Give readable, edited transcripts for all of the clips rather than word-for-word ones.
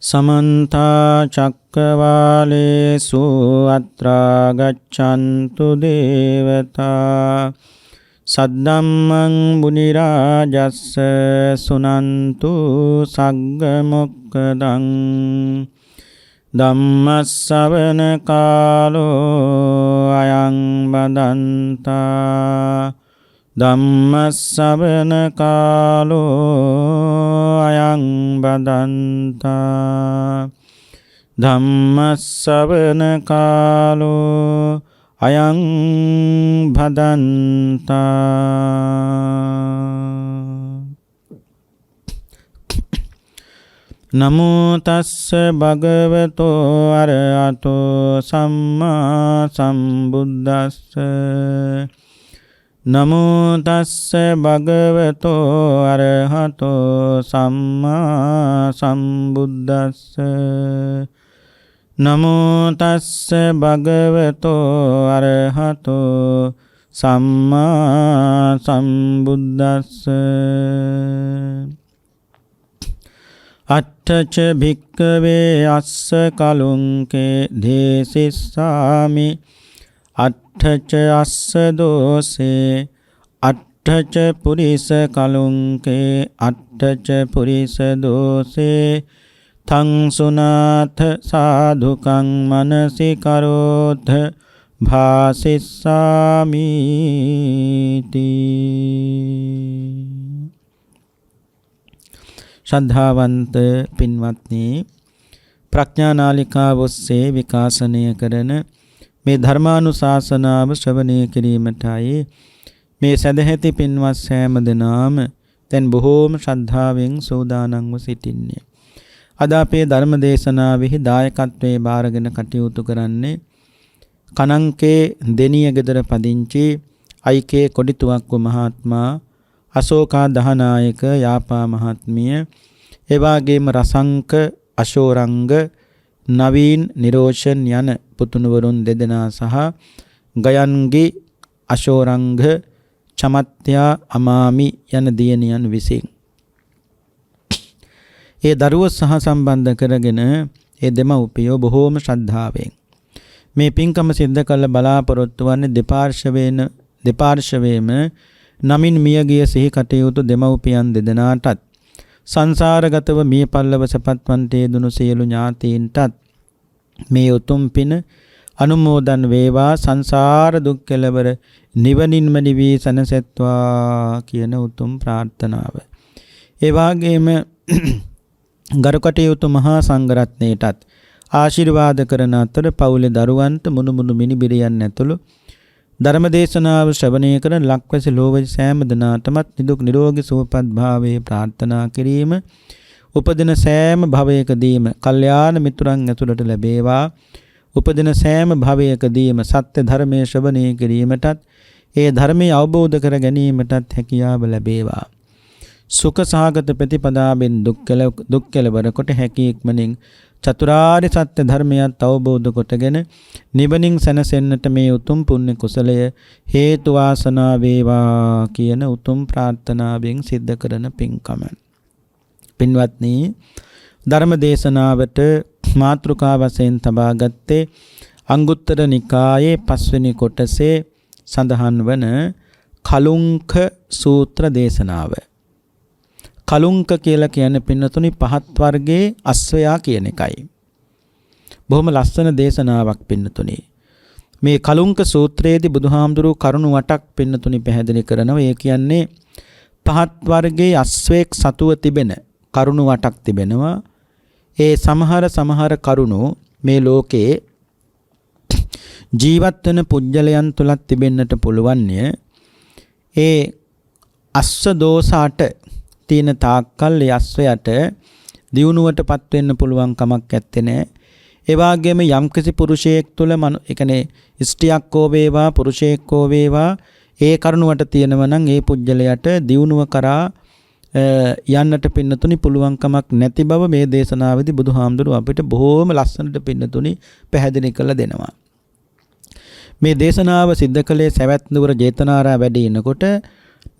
समन्ता चक्रवालेषु अत्रा गच्छन्तु देवता सद्धम्मं मुनिराजस्स सुनन्तु सग्गमोक्खदं ධම්මස්සවන කාලෝ අයං බදන්තා ධම්මස්සවන කාලෝ අයං බදන්තා ධම්මස්සවන කාලෝ අයං බදන්තා. නමෝ තස්ස භගවතෝ අරහතෝ සම්මා සම්බුද්දස්ස නමෝ තස්ස භගවතෝ අරහතෝ සම්මා සම්බුද්දස්ස නමෝ තස්ස භගවතෝ අරහතෝ සම්මා සම්බුද්දස්ස. අට්ඨච භික්ඛවේ අස්ස කලුංකේ දේසිස්සාමි අට්ඨච අස්ස දෝසේ අට්ඨච පුරිස කලුංකේ අට්ඨච පුරිස දෝසේ තං සුනාථ සාධුකං මනසි කරෝධ භාසිස්සාමිති. ශ්‍රද්ධාවන්ත පින්වත්නි, ප්‍රඥානාලිකාව ඔස්සේ විකාශනය කරන මේ ධර්මානුශාසනාව ශ්‍රවණය කිරීමටයි මේ සදැහැති පින්වත් සෑම දෙනාම දැන් බොහෝම ශ්‍රද්ධාවෙන් සූදානම්ව සිටින්නේ. අද අපේ ධර්ම දේශනාවෙහි දායකත්වයේ බාරගෙන කටයුතු කරන්නේ කණංකේ දෙනිය ගෙදර පදිංචි අයිකේ කොඩිතුවක්ව මහත්මයා, අශෝකා දහනායක යාපා මහත්මිය, එවාගේම රසංක අශෝරංග නවීන් නිරෝෂන් යන පුතුණුවරුන් දෙදෙනා සහ ගයන්ගි අශෝරංග චමත්යා අමාමි යන දියණියන් විසින් ඒ දරුවෝ සහ සම්බන්ධ කරගෙන ඒ දෙමව්පියෝ බොහෝම ශ්‍රද්ධාවෙන් මේ පින්කම සිද්ධ කළ බලාපොරොත්තු වන්නේ දෙපාර්ශවයේම නමින් මියගිය සිහි කටයුතු දෙමව්පියන් දෙදෙනාටත් සංසාරගතව මිය පල්ලව සපත්වන්ට යෙදුණු සියලු ඥාතීන්ටත් මේ උතුම් පින අනුමෝදන් වේවා, සංසාර දුක් කෙලවර නිවනින්ම නිවී සැනසෙත්වා කියන උතුම් ප්‍රාර්ථනාව. ඒ වගේම ගරුකටයුතු මහා සංඝරත්නයටත් ආශිර්වාද කරන අතර පවුලේ දරුවන්ට මුණුමුණු මිනිබිරියන් ඇතුළු ධර්මදේශනාව ශ්‍රවණය කරන ලක්වැසි ලෝවැසි සෑම දෙනාටමත් නිදුක් නිරෝගී සුවපත් භාවයේ ප්‍රාර්ථනා කිරීම, උපදින සෑම භවයකදීම කල්යාණ මිතුරන් ඇතුළට ලැබේවා. උපදින සෑම භවයකදීම සත්‍ය ධර්මයේ ශ්‍රවණය කිරීමටත් ඒ ධර්මයේ අවබෝධ කර ගැනීමටත් හැකියාව ලැබේවා. සුඛ සහගත ප්‍රතිපදාවෙන් දුක් කෙලවර කොට හැකි ඉක්මනින් චතුරාර්ය සත්‍ය ධර්මයත් අවබෝධ කොටගෙන නිවනින් සැනසෙන්නට මේ උතුම් පුණ්‍ය කුසලය හේතු වාසනා වේවා කියන උතුම් ප්‍රාර්ථනාවෙන් සිද්ධ කරන පින්කම. පින්වත්නි, ධර්ම දේශනාවට මාතෘකා වශයෙන් තබා ගත්තේ අංගුත්තර නිකායේ 5 වෙනි කොටසේ සඳහන් වන කලුංක සූත්‍ර දේශනාව. කලුංක කියලා කියන්නේ පින්නතුනි පහත් වර්ගයේ අස්වැයා කියන එකයි. බොහොම ලස්සන දේශනාවක් පින්නතුනි. මේ කලුංක සූත්‍රයේදී බුදුහාමුදුරුවෝ කරුණු 8ක් පින්නතුනි පැහැදිලි කරනවා. ඒ කියන්නේ පහත් වර්ගයේ අස්වැයෙක් සතුව තිබෙන කරුණු 8ක් තිබෙනවා. ඒ සමහර කරුණු මේ ලෝකේ ජීවත් වෙන පුජ්‍යලයන් තුලත් තිබෙන්නට පුළුවන්ය. ඒ අස්ව දෝෂ 8 තියෙන තාක්කල් යස්වයට දියුණුවටපත් වෙන්න පුළුවන් කමක් නැත්තේ නෑ. ඒ වගේම යම්කිසි පුරුෂයෙක් තුල ඒ කියන්නේ ස්ත්‍රියක් හෝ වේවා පුරුෂයෙක් හෝ වේවා ඒ කරුණුවට තියෙනවා නම් ඒ පුජ්‍යලයට දියුණුව කරා යන්නට පින්නතුනි පුළුවන් කමක් නැති බව මේ දේශනාවේදී බුදුහාමුදුරුවෝ අපිට බොහෝම ලස්සනට පින්නතුනි පැහැදිලි කරලා දෙනවා. මේ දේශනාව සිද්ධ කළේ සවැත් නුවර ජේතනාරාම වැඩ ඉනකොට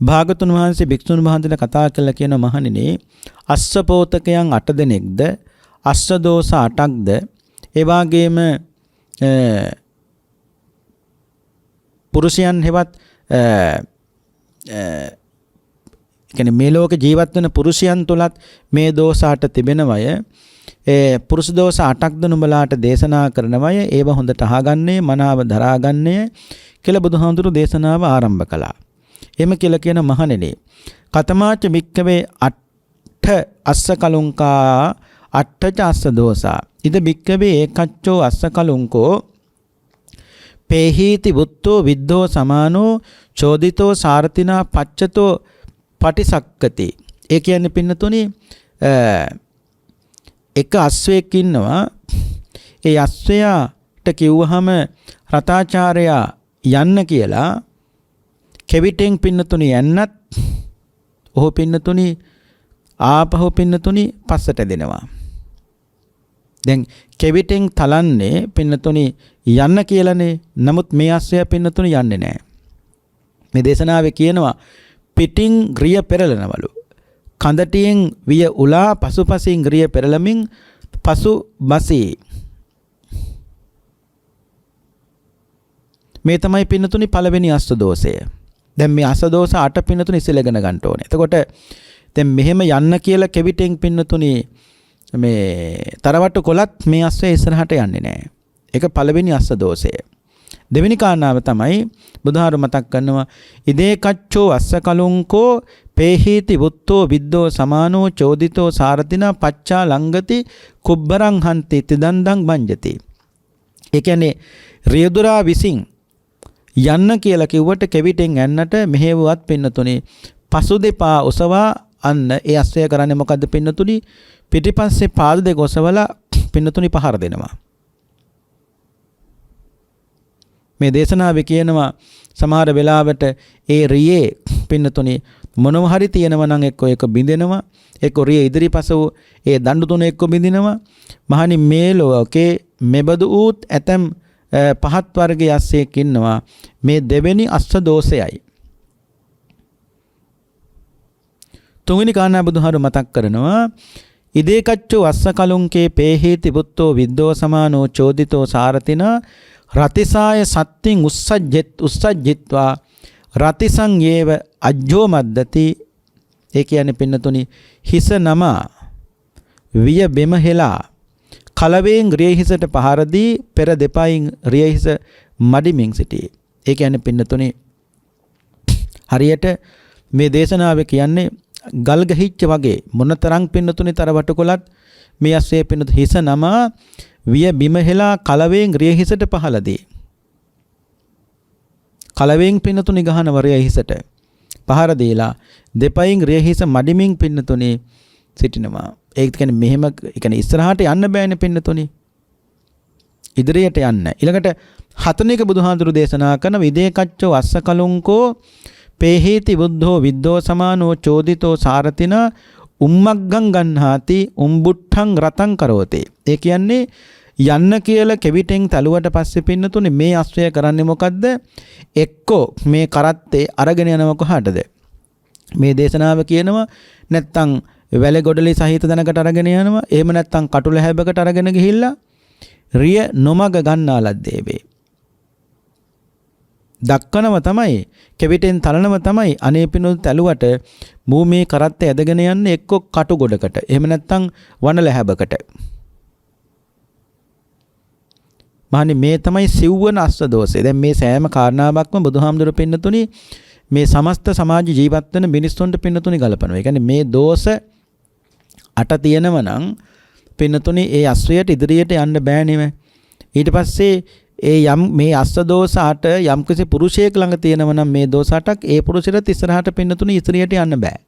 භාගතුන් වහන්සේ භික්ෂුන් වහන්සේලා කතා කළා කියන මහණෙනි, අස්සපෝතකයන් 8 දෙනෙක්ද අස්ස දෝෂ 8ක්ද ඒ වගේම පුරුෂයන් හෙවත් කියන්නේ මේ ලෝක ජීවත් වෙන පුරුෂයන් තුලත් මේ දෝෂ 8 තිබෙනවය. පුරුෂ දෝෂ 8ක්ද නුඹලාට දේශනා කරනවය. ඒව හොඳට අහගන්නේ මනාව දරාගන්නේ කියලා බුදුහාමුදුරු දේශනාව ආරම්භ කළා. එම කියලා කියන මහණෙනි කතමාච වික්කවේ අට්ඨ අස්ස කලුංකා අට්ඨච අස්ස දෝසා ඉද වික්කවේ ඒකච්චෝ අස්ස කලුංකෝ පේහීති බුත්තෝ විද්ධෝ සමානෝ චෝදිතෝ සාරතිනා පච්චතෝ පටිසක්කති. ඒ කියන්නේ පින්නතුනි එක අස්වැයෙක් ඉන්නවා. ඒ අස්වැයාට කිව්වහම රතාචාර්යා යන්න කියලා කෙවිටෙන් පින්නතුනි යන්නත් ඔහු පින්නතුනි ආපහු පින්නතුනි පස්සට දෙනවා. දැන් කෙවිටෙන් තලන්නේ පින්නතුනි යන්න කියලානේ. නමුත් මේ අස්වැයා පින්නතුනි යන්නේ නැහැ. මේ දේශනාවේ කියනවා පිටින් ග්‍රිය පෙරලනවලු. කඳටියෙන් විය උලා පසුපසින් ග්‍රිය පෙරලමින් පසු බසී. මේ තමයි පින්නතුනි පළවෙනි අස්ස දෝෂය. දැන් මේ අස්ස දෝෂ 8 පින්නතුනි ඉස්සෙල්ලා ගන්න ඕනේ. එතකොට දැන් මෙහෙම යන්න කියලා කෙවිටෙන් පින්නතුනි මේ තරවට්ටු කොලත් මේ අස්සේ ඉස්සරහට යන්නේ නැහැ. ඒක පළවෙනි අස්ස දෝෂය. දෙවෙනි කාරණාව තමයි බුදුහාරු මතක් කරනවා ඉදේ කච්චෝ අස්ස කලුංකෝ පේහීති බුත්තෝ විද්දෝ සමානෝ චෝදිතෝ සාරතිනා පච්චා ලංගති කුබ්බරං හන්ති තිදන්දං බංජති. ඒ කියන්නේ රියදුරා විසින් යන්න කියලා කිව්වට කෙවිටෙන් යන්නට මෙහෙවුවත් පින්නතුනි පසු දෙපා ඔසවා අන්න ඒ අස්වැය කරන්නේ මොකද්ද පින්නතුනි පිටිපස්සේ පාද දෙක ඔසවලා පින්නතුනි පහර දෙනවා. මේ දේශනාවේ කියනවා සමහර වෙලාවට ඒ රියේ පින්නතුනි මොනව හරි තියෙනවා නම් එක්ක ඒක බින්දෙනවා එක්ක රිය ඉදිරිපස වූ ඒ දඬු තුන එක්ක බින්දිනවා. මහනි මේ ලෝකේ මෙබඳු ඌත් ඇතම් පහත් වර්ගයේ අස්සෙක් ඉන්නවා. මේ දෙවෙනි අස්ස දෝෂයයි. තුන්වෙනි කාරණා බුදුහාරු මතක් කරනවා ඉදේ කච්චෝ අස්ස කලුංකේ පේහීති බුත්තෝ විද්දෝ සමානෝ චෝදිතෝ සාරතිනා රතිසාය සත්තින් උස්සජ්ජිත්වා රතිසං යේව අජ්ජෝ මද්දති. ඒ කියන්නේ පින්නතුනි හිස නමා විය බෙම හෙලා කලවයෙන් රිය හිසට පහර දී පෙර දෙපයින් රිය හිස මඩිමින් සිටී. ඒ කියන්නේ පින්නතුනි හරියට මේ දේශනාවේ කියන්නේ ගල් ගහිච්ච වගේ මොනතරම් පින්නතුනි තරවට කොලත් මේ අස්සේ පින්නතු හිස නමා විය බිම හෙලා කලවයෙන් රිය හිසට පහළදී. කලවයෙන් පින්නතුනි ගහනව රිය හිසට පහර දීලා දෙපයින් රිය හිස මඩිමින් පින්නතුනි සිටිනවා. ඒ කියන්නේ මෙහෙම කියන්නේ ඉස්සරහට යන්න බෑනේ පින්නතුනි. ඉදිරියට යන්න. ඊළඟට හතනෙක බුදුහාඳුරු දේශනා කරන විදේ කච්චෝ අස්ස කලුංකෝ පේහීති බුද්ධෝ විද්දෝ සමානෝ චෝදිතෝ සාරතිනා උම්මග්ගං ගන්හාති උම්බුට්ඨං රතං කරෝති. ඒ කියන්නේ යන්න කියලා කෙවිටෙන් තලුවට පස්සේ පින්නතුනේ මේ අස්වැය කරන්නේ මොකද්ද? එක්කෝ මේ කරත්තේ අරගෙන යනව කොහාටද? මේ දේශනාව කියනවා නැත්තම් වැල ගොඩලි සහිත දනකට අරගෙන යනවා. එහෙම නැත්තම් කටුල හැබකට අරගෙන ගිහිල්ලා රිය නොමග ගන්නාලද්දේ වේ. දක්කනව තමයි කෙවිටෙන් තලනව තමයි අනේ පිනුත් තැලුවට භූමියේ කරත්තේ ඇදගෙන යන්නේ එක්ක කටු ගොඩකට එහෙම නැත්නම් වනල හැබකට. මහනි මේ තමයි සිව්වන අස්ස දෝෂය. දැන් මේ සෑම කාරණාවක්ම බුදුහාමුදුරු පින්නතුනි මේ සමස්ත සමාජ ජීවත් වෙන මිනිස්සුන්ට පින්නතුනි ගලපනවා. ඒ කියන්නේ මේ දෝෂ 8 තියෙනව නම් පින්නතුනි ඒ අස්වැයට ඉදිරියට යන්න බෑ නෙම. ඊට පස්සේ ඒ යම් මේ අස්ස දෝෂ 8 යම් කිසි පුරුෂයෙක් ළඟ තියෙනව නම් මේ දෝෂ 8ක් ඒ පුරුෂයාට ඉස්සරහට පින්නතුනි ඉදිරියට යන්න බෑ.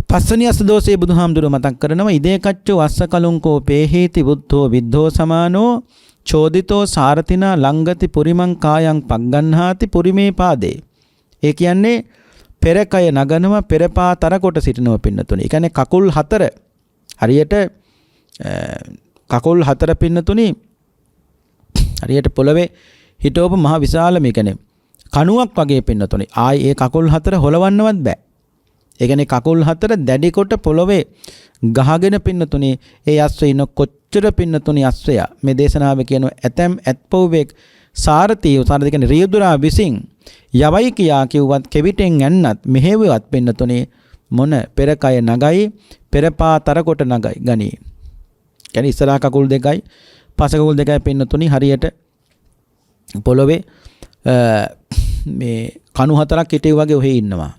පස්වෙනි අස්ස දෝෂයේ බුදුහාමුදුරුවෝ මතක් කරනවා ඉදේ කච්චෝ අස්ස කලුංකෝ පේහීති බුද්ධෝ විද්ධෝ සමානෝ චෝදිතෝ සාරතිනා ලංගති පුරිමං කායං පග්ගන්හාති පුරිමේ පාදේ. ඒ කියන්නේ පෙරකය නගනවා පෙරපා තර කොට සිටිනව පින්නතුනි. ඒ කියන්නේ කකුල් 4 හරියට කකුල් 4 පින්නතුනි හරියට පොළවේ හිටවපු මහ විශාල මේ කියන්නේ කණුවක් වගේ පින්නතුනි. ආයි ඒ කකුල් 4 හොලවන්නවත් බෑ. ඒ කියන්නේ කකුල් 4 දැඩි කොට පොළවේ ගහගෙන පින්නතුනේ ඒ අස්වේ ඉන්න කොච්චර පින්නතුනේ අස්වැය මේ දේශනාවේ කියන ඇතම් ඇත්පොවෙක් සාරතී උසාරද කියන්නේ රියදුරා විසින් යවයි කියා කිව්වත් කෙවිතෙන් යන්නත් මෙහෙවවත් පින්නතුනේ මොන පෙරකය නගයි පෙරපාතර කොට නගයි ගනී. කියන්නේ ඉස්සරහා කකුල් දෙකයි පස කකුල් දෙකයි පින්නතුනේ හරියට පොළොවේ මේ කණු හතරක් හිටිය වගේ ඔහේ ඉන්නවා.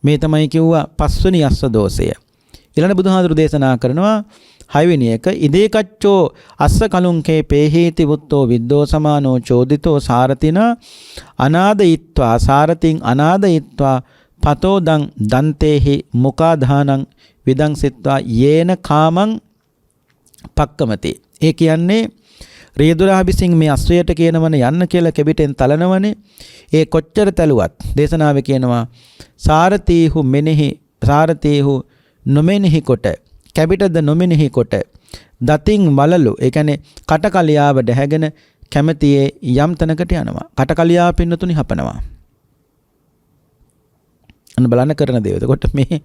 මේ තමයි කිව්වා පස්වෙනි අස්ස දෝෂය. ඊළඟ බුදුහාඳුරු දේශනා කරනවා හයවෙනි එක ඉදේකච්චෝ අස්ස කලුංකේ පේහේති වුත්තෝ විද්දෝ සමානෝ චෝදිතෝ සාරතින අනාදයිත්වා සාරතින් අනාදයිත්වා පතෝ දං දන්තේහි මුකාධානං විදං සිත්වා යේන කාමං පක්කමති. ඒ කියන්නේ රියදුරා විසින් මේ අස්වැයට කියනවනේ යන්න කියලා කෙබිටෙන් තලනවනේ. ඒ කොච්චර තැලුවත් දේශනාවේ කියනවා සාරතීහු මෙනෙහි සාරතීහු නොමෙනෙහි කොට කැබිටද නොමෙනෙහි කොට දතින් වලලු ඒ කියන්නේ කටකලියාව දැහැගෙන කැමැතියේ යම් තැනකට යනවා. කටකලියාව පින්නතුනි හපනවා. අන්න බලන්න කරන දේ. එතකොට මේ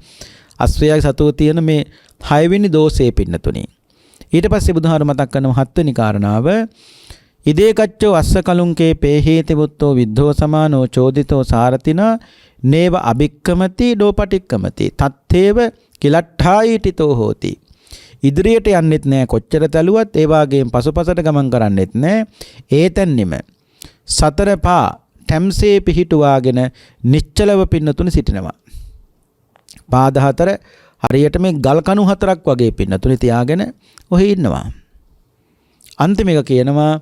අස්වැයයි සතුව තියෙන මේ 6 වෙනි දෝෂයේ පින්නතුනි. ඊට පස්සේ බුදුහාර මතක් කරනවා 7 වෙනි කාරණාව ඉදේකච්චෝ අස්ස කලුංකේ පේහේති වුත්තෝ විද්ධෝ සමානෝ චෝදිතෝ සාරතින නේව අබික්කමති ඩෝපටික්කමති තත්තේව කිලට්ඨායිටිතෝ හෝති. ඉදිරියට යන්නෙත් නෑ කොච්චර තැලුවත් ඒ වාගේම පසුපසට ගමන් කරන්නෙත් නෑ. ඒතැන්නෙම සතර පා ටැම්සේ පිහිටුවාගෙන නිශ්චලව පින්නතුනි සිටිනවා. පාද හතර හරියට මේ ගල් කණු හතරක් වගේ පින්නතුනි තියාගෙන ඔහි ඉන්නවා. අන්තිම එක කියනවා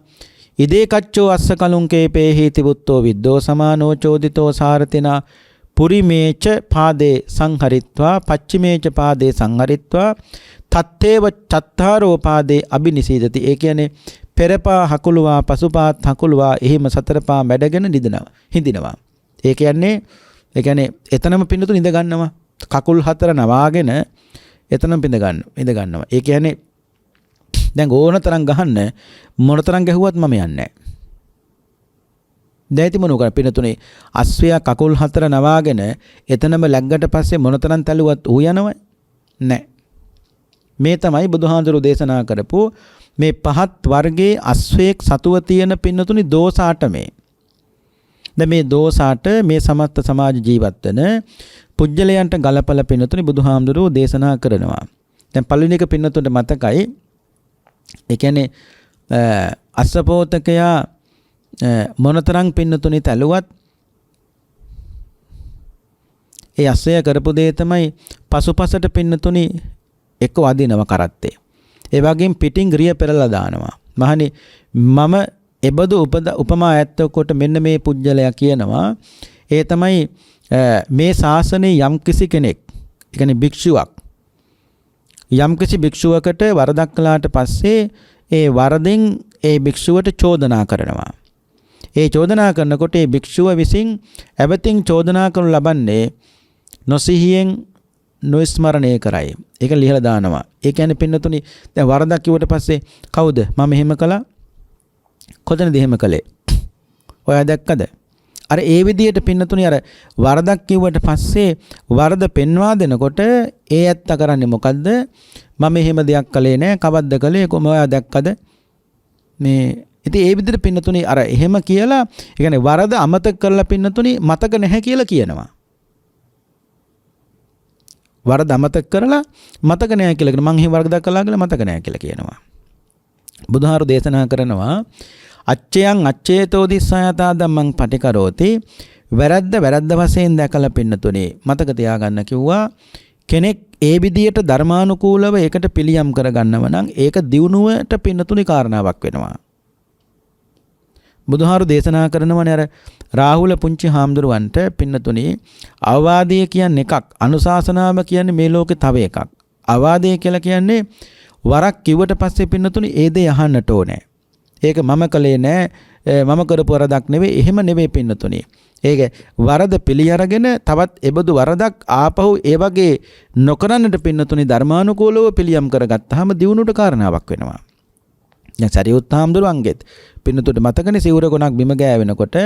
ඉදේකච්චෝ අස්ස කලුංකේ පේහීති වුත්තෝ විද්දෝ සමානෝ චෝදිතෝ සාරතිනා පුරිමේච පාදේ සංහරිත්වා පච්චිමේච පාදේ සංහරිත්වා තත්තේව චත්තාරෝ පාදේ අබිනිසීදති. ඒ කියන්නේ පෙරපා හකුලුවා පසුපාත් හකුලුවා එහෙම සතරපා මැඩගෙන හිඳිනවා. ඒ කියන්නේ එතනම පින්නතුන් ඉඳ ගන්නවා. කකුල් හතර නවාගෙන එතනම ඉඳ ගන්නවා. ඒ කියන්නේ දැන් ඕන තරම් ගහන්න මොන තරම් ගැහුවත් මම යන්නේ නැහැ. දැයිති මොනෝ කර පින්නතුනේ අස්වැය කකුල් හතර නවාගෙන එතනම läග්ගට පස්සේ මොන තරම් තැලුවත් ඌ යනවයි නැහැ. මේ තමයි බුදුහාඳුරු දේශනා කරපු මේ පහත් වර්ගයේ අස්වැයෙක් සතුව තියෙන පින්නතුනි දෝෂ 8 මේ. දැන් මේ දෝෂ 8 මේ සමස්ත සමාජ ජීවත් වෙන පුජ්‍යලයන්ට ගලපල පින්නතුනි බුදුහාඳුරු දේශනා කරනවා. දැන් පළවෙනි එක පින්නතුන්ට මතකයි. ඒ කියන්නේ අස්සපෝතකයා මොනතරම් පින්නතුනි තැලුවත් ඒ අස්සය කරපු දේ තමයි පසුපසට පින්නතුනි එක්ක වදිනව කරත්තේ. ඒ වගේම පිටින් ග්‍රිය පෙරලා දානවා. මහණි මම එබඳු උපමා ඇත්තකොට මෙන්න මේ පුජ්‍යලයා කියනවා. ඒ තමයි මේ ශාසනයේ යම්කිසි කෙනෙක්, ඒ කියන්නේ භික්ෂුවක් යම්කිසි භික්ෂුවකට වරදක් කළාට පස්සේ ඒ වරදෙන් ඒ භික්ෂුවට චෝදනා කරනවා. ඒ චෝදනා කරනකොට ඒ භික්ෂුව විසින් ඇවතින් චෝදනා කරනු ලබන්නේ නොසිහියෙන් නොස්මරණය කරයි. ඒක ලියලා දානවා. ඒ කියන්නේ පින්නතුනි දැන් වරදක් කිව්වට පස්සේ කවුද මම එහෙම කළා? කොතනද එහෙම කළේ? ඔයා දැක්කද? අර ඒ විදිහට පින්නතුනි අර වරදක් කිව්වට පස්සේ වරද පෙන්වා දෙනකොට ඒ ඇත්ත කරන්නේ මොකද්ද? මම එහෙම දෙයක් කළේ නෑ. කවද්ද කළේ? කොහොම ඔයා දැක්කද? මේ ඉතින් ඒ විදිහට පින්නතුනි අර එහෙම කියලා ඒ කියන්නේ වරද අමතක කරලා පින්නතුනි මතක නැහැ කියලා කියනවා. වරද අමතක කරලා මතක නැහැ කියලා කියන මං එහෙම වරදක් කළා කියලා මතක නැහැ කියලා කියනවා. බුදුහාරු දේශනා කරනවා අච්චයන් අච්චේතෝ දිස්සයතා ධම්මං පටිකරෝති වැරද්ද වශයෙන් දැකලා පින්නතුනේ මතක තියාගන්න කිව්වා. කෙනෙක් ඒ විදියට ධර්මානුකූලව ඒකට පිළියම් කරගන්නව නම් ඒක දියුණුවට පින්නතුනේ කාරණාවක් වෙනවා. බුදුහාරු දේශනා කරනවනේ අර රාහුල පුංචි හාමුදුරුවන්ට පින්නතුනේ අවවාදය කියන්නේ එකක්, අනුශාසනාව කියන්නේ මේ ලෝකේ තව එකක්. අවවාදය කියලා කියන්නේ වරක් කිව්වට පස්සේ පින්නතුනේ ඒ දේ අහන්නට ඕනේ. ඒක මම කලේ නෑ, මම කරපු වරදක් නෙවෙයි, එහෙම නෙවෙයි පින්නතුනේ. ඒක වරද පිළි අරගෙන තවත් එබඳු වරදක් ආපහු ඒ වගේ නොකරන්නට පින්නතුනේ ධර්මානුකූලව පිළියම් කරගත්තාම දියුණුවට කාරණාවක් වෙනවා. දැන් සරියුත් හාමුදුරුවන්ගෙත් පින්නතුට මතකනේ සිවුර ගොනක් බිම ගෑවෙනකොට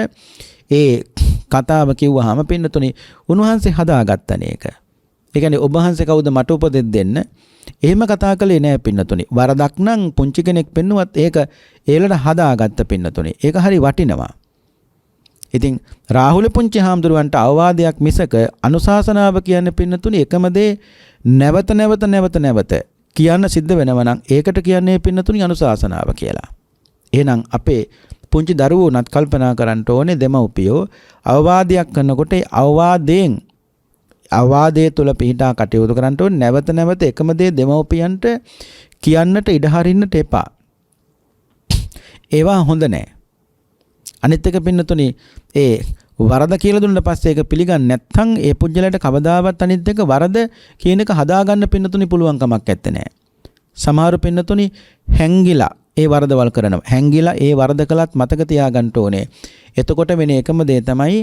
ඒ කතාව කිව්වහම පින්නතුනේ උන්වහන්සේ හදාගත්තනේ ඒක. ඒ කියන්නේ ඔබ වහන්සේ කවුද මට උපදෙස් දෙන්න? එහෙම කතා කළේ නෑ පින්නතුනි. වරදක් නම් පුංචි කෙනෙක් පෙන්නුවත් ඒක ඒලට හදාගත්ත පින්නතුනි. ඒක හරි වටිනවා. ඉතින් රාහුල පුංචි හාමුදුරුවන්ට අවවාදයක් මිසක අනුශාසනාව කියන්නේ පින්නතුනි එකම දේ නැවත කියන්න සිද්ධ වෙනවා නම් ඒකට කියන්නේ පින්නතුනි අනුශාසනාව කියලා. එහෙනම් අපේ පුංචි දරුවෝ උනත් කල්පනා කරන්න ඕනේ දෙමව්පියෝ අවවාදයක් කරනකොට ඒ අවවාදයේ තුල පිහිටා කටයුතු කරන්න ඕනේ. නැවත එකම දේ දෙමව්පියන්ට කියන්නට ඉඩ හරින්නට එපා. ඒවා හොඳ නෑ. අනිත් එක පින්නතුනි ඒ වරද කියලා දුන්නාට පස්සේ ඒක පිළිගන්නේ නැත්නම් ඒ පුජ්‍යලයට කවදාවත් අනිත් එක වරද කියන එක හදාගන්න පින්නතුනි පුළුවන් කමක් නැත්තේ නෑ. සමහර පින්නතුනි හැංගිලා ඒ වරදවල් කරනවා. හැංගිලා ඒ වරද කළත් මතක තියාගන්න ඕනේ. එතකොට වෙන එකම දේ තමයි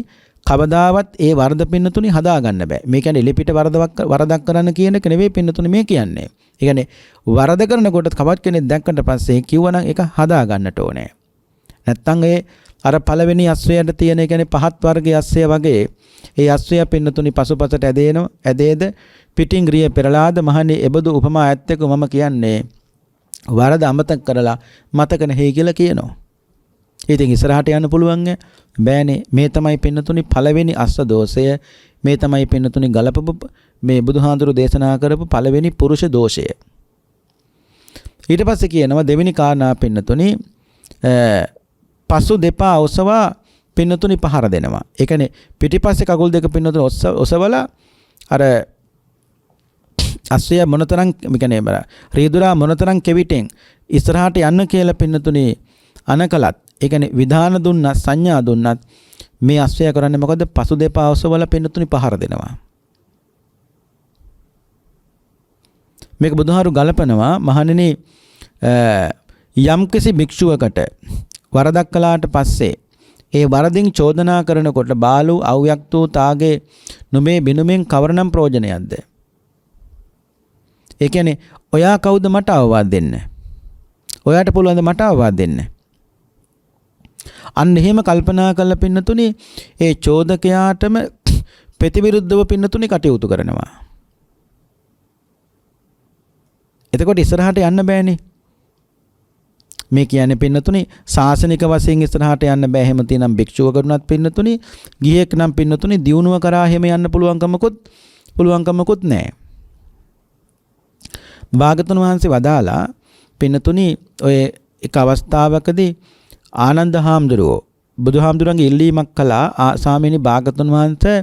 කවදාවත් ඒ වරද පින්නතුනි හදාගන්න බෑ. මේ කියන්නේ එලිපිට වරදක් කරන්න කියන එක නෙවෙයි පින්නතුනි මේ කියන්නේ. ඒ කියන්නේ වරද කරනකොට කවත් කෙනෙක් දැක්කට පස්සේ කිව්වනම් ඒක හදාගන්නට ඕනේ. නැත්තම් ඒ අර පළවෙනි අස්වැයට තියෙන කියන්නේ පහත් වර්ගයේ අස්වැය වගේ ඒ අස්වැය පින්නතුනි පසුපසට ඇදේද පිටින් ග්‍රිය පෙරලාද මහණේ එබඳු උපමා ඇත්තක මම කියන්නේ වරද අමතක කරලා මතක නැහැ කියලා කියනවා. ඉතින් ඉස්සරහට යන්න පුළුවන් බෑනේ. මේ තමයි පින්නතුනි පළවෙනි අස්ස දෝෂය. මේ තමයි පින්නතුනි ගලපපු මේ බුදුහාඳුරු දේශනා කරපු පළවෙනි පුරුෂ දෝෂය. ඊට පස්සේ කියනවා දෙවෙනි කාරණා පින්නතුනි පසු දෙපා ඔසවා පින්නතුනි පහර දෙනවා. ඒ කියන්නේ පිටිපස්සේ කකුල් දෙක පින්නතුනි ඔසවලා අර අස්සය මොනතරම් කියන්නේ රීදුරා මොනතරම් කෙවිටෙන් ඉස්සරහට යන්න කියලා පින්නතුනි අනකලත් ඒ කියන්නේ විධාන දුන්නත් සංඥා දුන්නත් මේ අස්සය කරන්නේ මොකද? පසු දෙපා ඔසවලා පින්නතුනි පහර දෙනවා. මේක බුදුහාරු ගලපනවා මහණෙනි යම්කිසි භික්ෂුවකට වරදක් කළාට පස්සේ ඒ වරදින් චෝදනා කරනකොට බාලු අව්‍යක්තෝ තාගේ නුමේ බිනුමෙන් කවරනම් ප්‍රයෝජනයක්ද? ඒ කියන්නේ ඔයා කවුද මට අවවාද දෙන්න? ඔයාට පුළුවන් ද මට අවවාද දෙන්න? අන්න එහෙම කල්පනා කරලා පින්නතුනි ඒ චෝදකයාටම ප්‍රතිවිරුද්ධව පින්නතුනි කටයුතු කරනවා. එතකොට ඉස්සරහට යන්න බෑනේ. මේ කියන්නේ පින්නතුනි සාසනික වශයෙන් ඉස්සරහට යන්න බෑ. එහෙම තියෙනම් භික්ෂුවකරුණත් පින්නතුනි ගිහෙක් නම් පින්නතුනි දියුණුව කරා එහෙම යන්න පුළුවන්කමකුත් නැහැ. භාගතුන් වහන්සේ වදාලා පින්නතුනි ඔය එක අවස්ථාවකදී ආනන්ද හාමුදුරුවෝ බුදුහාමුදුරන්ගේ ඉල්ලීමක් කළා සාමිනි භාගතුන් වහන්සේ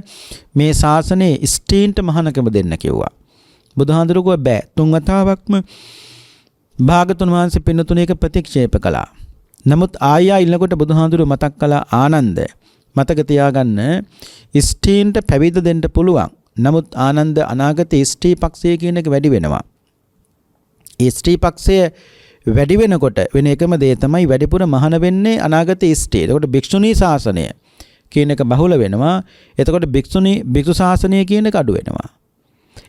මේ ශාසනයේ ස්ත්‍රීන්ට මහානකම දෙන්න කිව්වා. බුදුහාමුදුරුවෝ බෑ. තුන් වතාවක්ම භාගතුන් වහන්සේ පින්නතුනි එක ප්‍රතික්ෂේප කළා. නමුත් ආයෙ ඉන්නකොට බුදුහාමුදුරුවෝ මතක් කළා ආනන්ද මතක තියාගන්න ස්ත්‍රීන්ට පැවිදි දෙන්න පුළුවන්. නමුත් ආනන්ද අනාගතයේ ස්ත්‍රී පක්ෂය කියන එක වැඩි වෙනවා. ඒ ස්ත්‍රී පක්ෂය වැඩි වෙනකොට වෙන එකම දේ තමයි වැඩිපුර මහාන වෙන්නේ අනාගතයේ ස්ත්‍රී. එතකොට භික්ෂුණී ශාසනය කියන එක බහුල වෙනවා. එතකොට භික්ෂු ශාසනය කියන එක අඩු වෙනවා.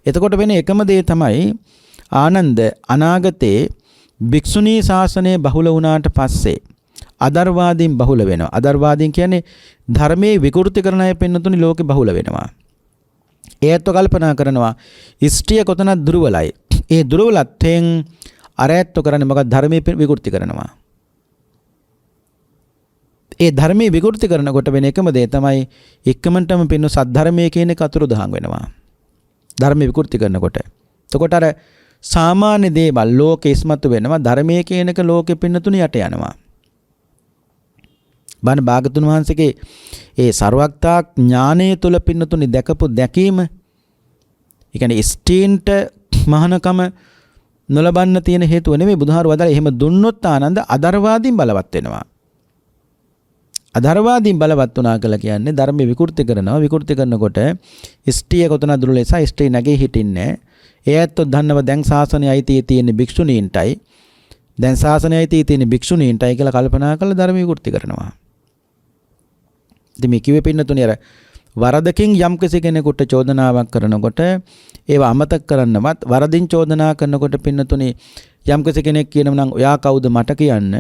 එතකොට වෙන එකම දේ තමයි ආනන්ද අනාගතයේ භික්ෂුණී ශාසනය බහුල වුණාට පස්සේ අදර්වාදීන් බහුල වෙනවා. අදර්වාදීන් කියන්නේ ධර්මයේ විකෘති කරන අය පින්නතුනි ලෝකේ බහුල වෙනවා. ඒත් කල්පනා කරනවා ස්ත්‍රිය කොතනක් දුර්වලයි. ඒ දුර්වලත්වයෙන් අරයත්තු කරන්නේ මොකක්ද? ධර්මයේ විකෘති කරනවා. ඒ ධර්මයේ විකෘති කරනකොට වෙන එකම දේ තමයි එක්කමන්ටම පින්නු සද්ධර්මයේ කියන එක අතුරුදහන් වෙනවා. ධර්මයේ විකෘති කරනකොට. එතකොට අර සාමාන්‍ය දේවල් ලෝකේ ඉස්මතු වෙනවා. ධර්මයේ කියන එක ලෝකෙ පින්නතුණු යට යනවා. බණ භාගතුන් වහන්සේගේ ඒ ਸਰවඥතා ඥානයේ තුල පින්නතුණු දැකපු දැකීම ඒ කියන්නේ ස්ත්‍රීන්ට මහානකම නොලබන්න තියෙන හේතුව නෙමෙයි බුදුහාරු වදාළේ. එහෙම දුන්නොත් ආනන්ද අදර්වාදීන් බලවත් වෙනවා. අදර්වාදීන් බලවත් වුණා කියලා කියන්නේ ධර්ම විකෘති කරනවා. විකෘති කරනකොට ස්ත්‍රිය කොතන දුර්ලභ ස්ත්‍රී නැගී හිටින්නේ. ඒත් දන්නව දැන් ශාසනයේ අයිතිය තියෙන භික්ෂුණීන්ටයි. දැන් ශාසනයේ අයිතිය තියෙන භික්ෂුණීන්ටයි කියලා කල්පනා කරලා ධර්ම විකෘති කරනවා. ඉතින් මේ කිව්වේ පින්නතුණි අර වරදකින් යම් කෙනෙකුට චෝදනාවක් කරනකොට ඒව අමතක කරන්නවත් වරදින් චෝදනා කරනකොට පින්නතුනි යම් කෙනෙක් කියනවා නම් ඔයා කවුද මට කියන්න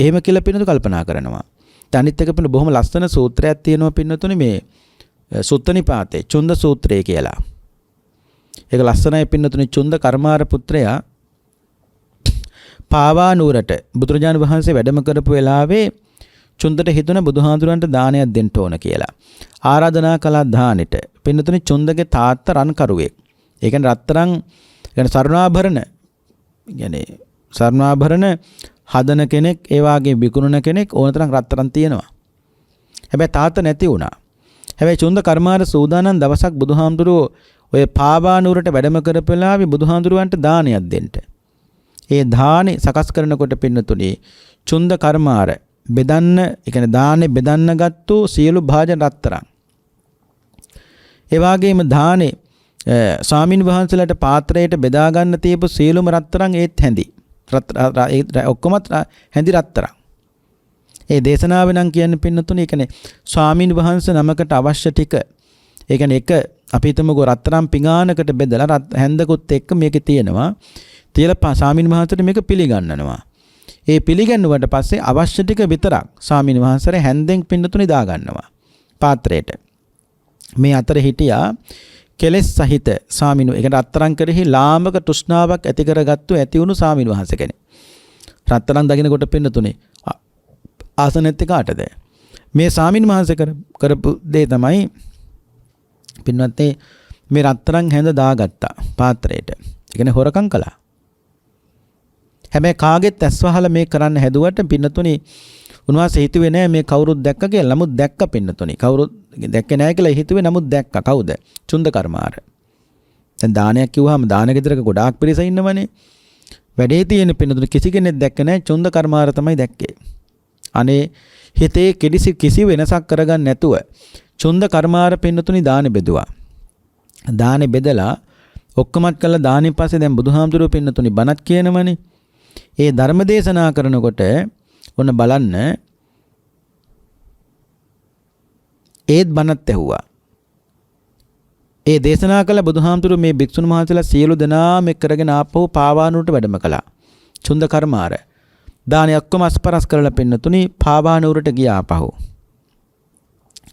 එහෙම කියලා පින්නතු කල්පනා කරනවා. අනිත් එක බොහොම ලස්සන සූත්‍රයක් තියෙනවා පින්නතුනි මේ සුත්ත නිපාතේ චුන්ද සූත්‍රය කියලා. ඒක ලස්සනයි පින්නතුනි. චුන්ද කර්මාර පුත්‍රයා පාවා නුවරට බුදුරජාණන් වහන්සේ වැඩම කරපු වෙලාවේ චුන්දට හිතුණ බුදුහාඳුරන්ට දානයක් දෙන්න ඕන කියලා. ආරාධනා කළා දානෙට. පින්නතුනි චුන්දගේ තාත්තා රන්කරුවෙක්. ඒ කියන්නේ රත්තරන් يعني සර්ණාභරණ يعني සර්ණාභරණ හදන කෙනෙක්, ඒ වාගේ විකුණන කෙනෙක් ඕන තරම් රත්තරන් තියෙනවා. හැබැයි තාත්තා නැති වුණා. හැබැයි චුන්ද කර්මාර සූදානම් දවසක් බුදුහාමුදුරුවෝ ඔය පාවානුවරට වැඩම කරපෙලාවේ බුදුහාමුදුරුවන්ට දානයක් දෙන්න. ඒ දානේ සකස් කරනකොට පින්නතුනි චුන්ද කර්මාර බෙදන්න, ඒ කියන්නේ දානේ බෙදන්න ගත්තු සියලු භාජන රත්තරන්. ඒ වගේම දානේ ස්වාමින් වහන්සේලාට පාත්‍රයට බෙදා ගන්න තියපු සියලුම රත්තරන් ඒත් හැඳි. ඔක්කොම හැඳි රත්තරන්. ඒ දේශනාවේ නම් කියන්නේ පින්නතුනි, ඒ කියන්නේ ස්වාමින් වහන්සේ නමකට අවශ්‍ය ටික, ඒ කියන්නේ එක අපි හිතමුකෝ රත්තරන් පිඟානකට බෙදලා හැන්දකුත් එක්ක මේකේ තියෙනවා. තියලා ස්වාමින් වහන්සේට මේක පිළිගන්නනවා. ඒ පිළිගන්නුවට පස්සේ අවශ්‍ය ටික විතරක් ස්වාමින් වහන්සේ හැන්දෙන් පින්නතුනි දා ගන්නවා පාත්‍රයට. මේ අතර හිටියා කෙලෙස් සහිත ස්වාමින්, ඒ කියන්නේ රත්තරන් කෙරෙහි ලාමක තෘෂ්ණාවක් ඇති කරගත්තු ඇති වුණු ස්වාමින් වහන්සේ කෙනෙක්. රත්තරන් දකින්නකොට පින්නතුනි ආසනෙත් කාටද? මේ ස්වාමින් වහන්සේ කරපු දේ තමයි පින්වත්නි මේ රත්තරන් හැඳ දාගත්තා පාත්‍රයට. ඒ කියන්නේ හොරකම් කළා. හැබැයි කාගෙත් ඇස් වහලා මේ කරන්න හැදුවට පින්නතුනි උන්වහන්සේ හිතුවේ නෑ මේ කවුරුත් දැක්ක කියලා. නමුත් දැක්ක පින්නතුනි. කවුරුත් දැක්කේ නෑ කියලා හිතුවේ, නමුත් දැක්ක. කවුද? චුන්ද කර්මාර. දැන් දානයක් කිව්වහම දාන ගෙදරක ගොඩාක් පිරිස ඉන්නවනේ. වැඩේ තියෙන පින්නතුනි කිසි කෙනෙක් දැක්කේ නෑ. චුන්ද කර්මාර තමයි දැක්කේ. අනේ හිතේ කිසි වෙනසක් කරගන්න නැතුව චුන්ද කර්මාර පින්නතුනි දානෙ බෙදුවා. දානෙ බෙදලා ඔක්කොමත් කළා. දානෙ පස්සේ දැන් බුදුහාමුදුරුවෝ පින්නතුනි බණක් කියනවනේ. ඒ ධර්ම දේශනා කරනකොට ඔන්න බලන්න ඒත් බණත් ඇහුවා. ඒ දේශනා කළ බුදුහාමුදුරුවෝ මේ භික්ෂුන් වහන්සේලා සියලු දෙනාම එක් කරගෙන ආපහු පාවානුවරට වැඩම කළා. චුන්ද කර්මාර දානේ ඔක්කොම අස්පරස් කරලා පින්නතුනි පාවානුවරට ගියා ආපහු.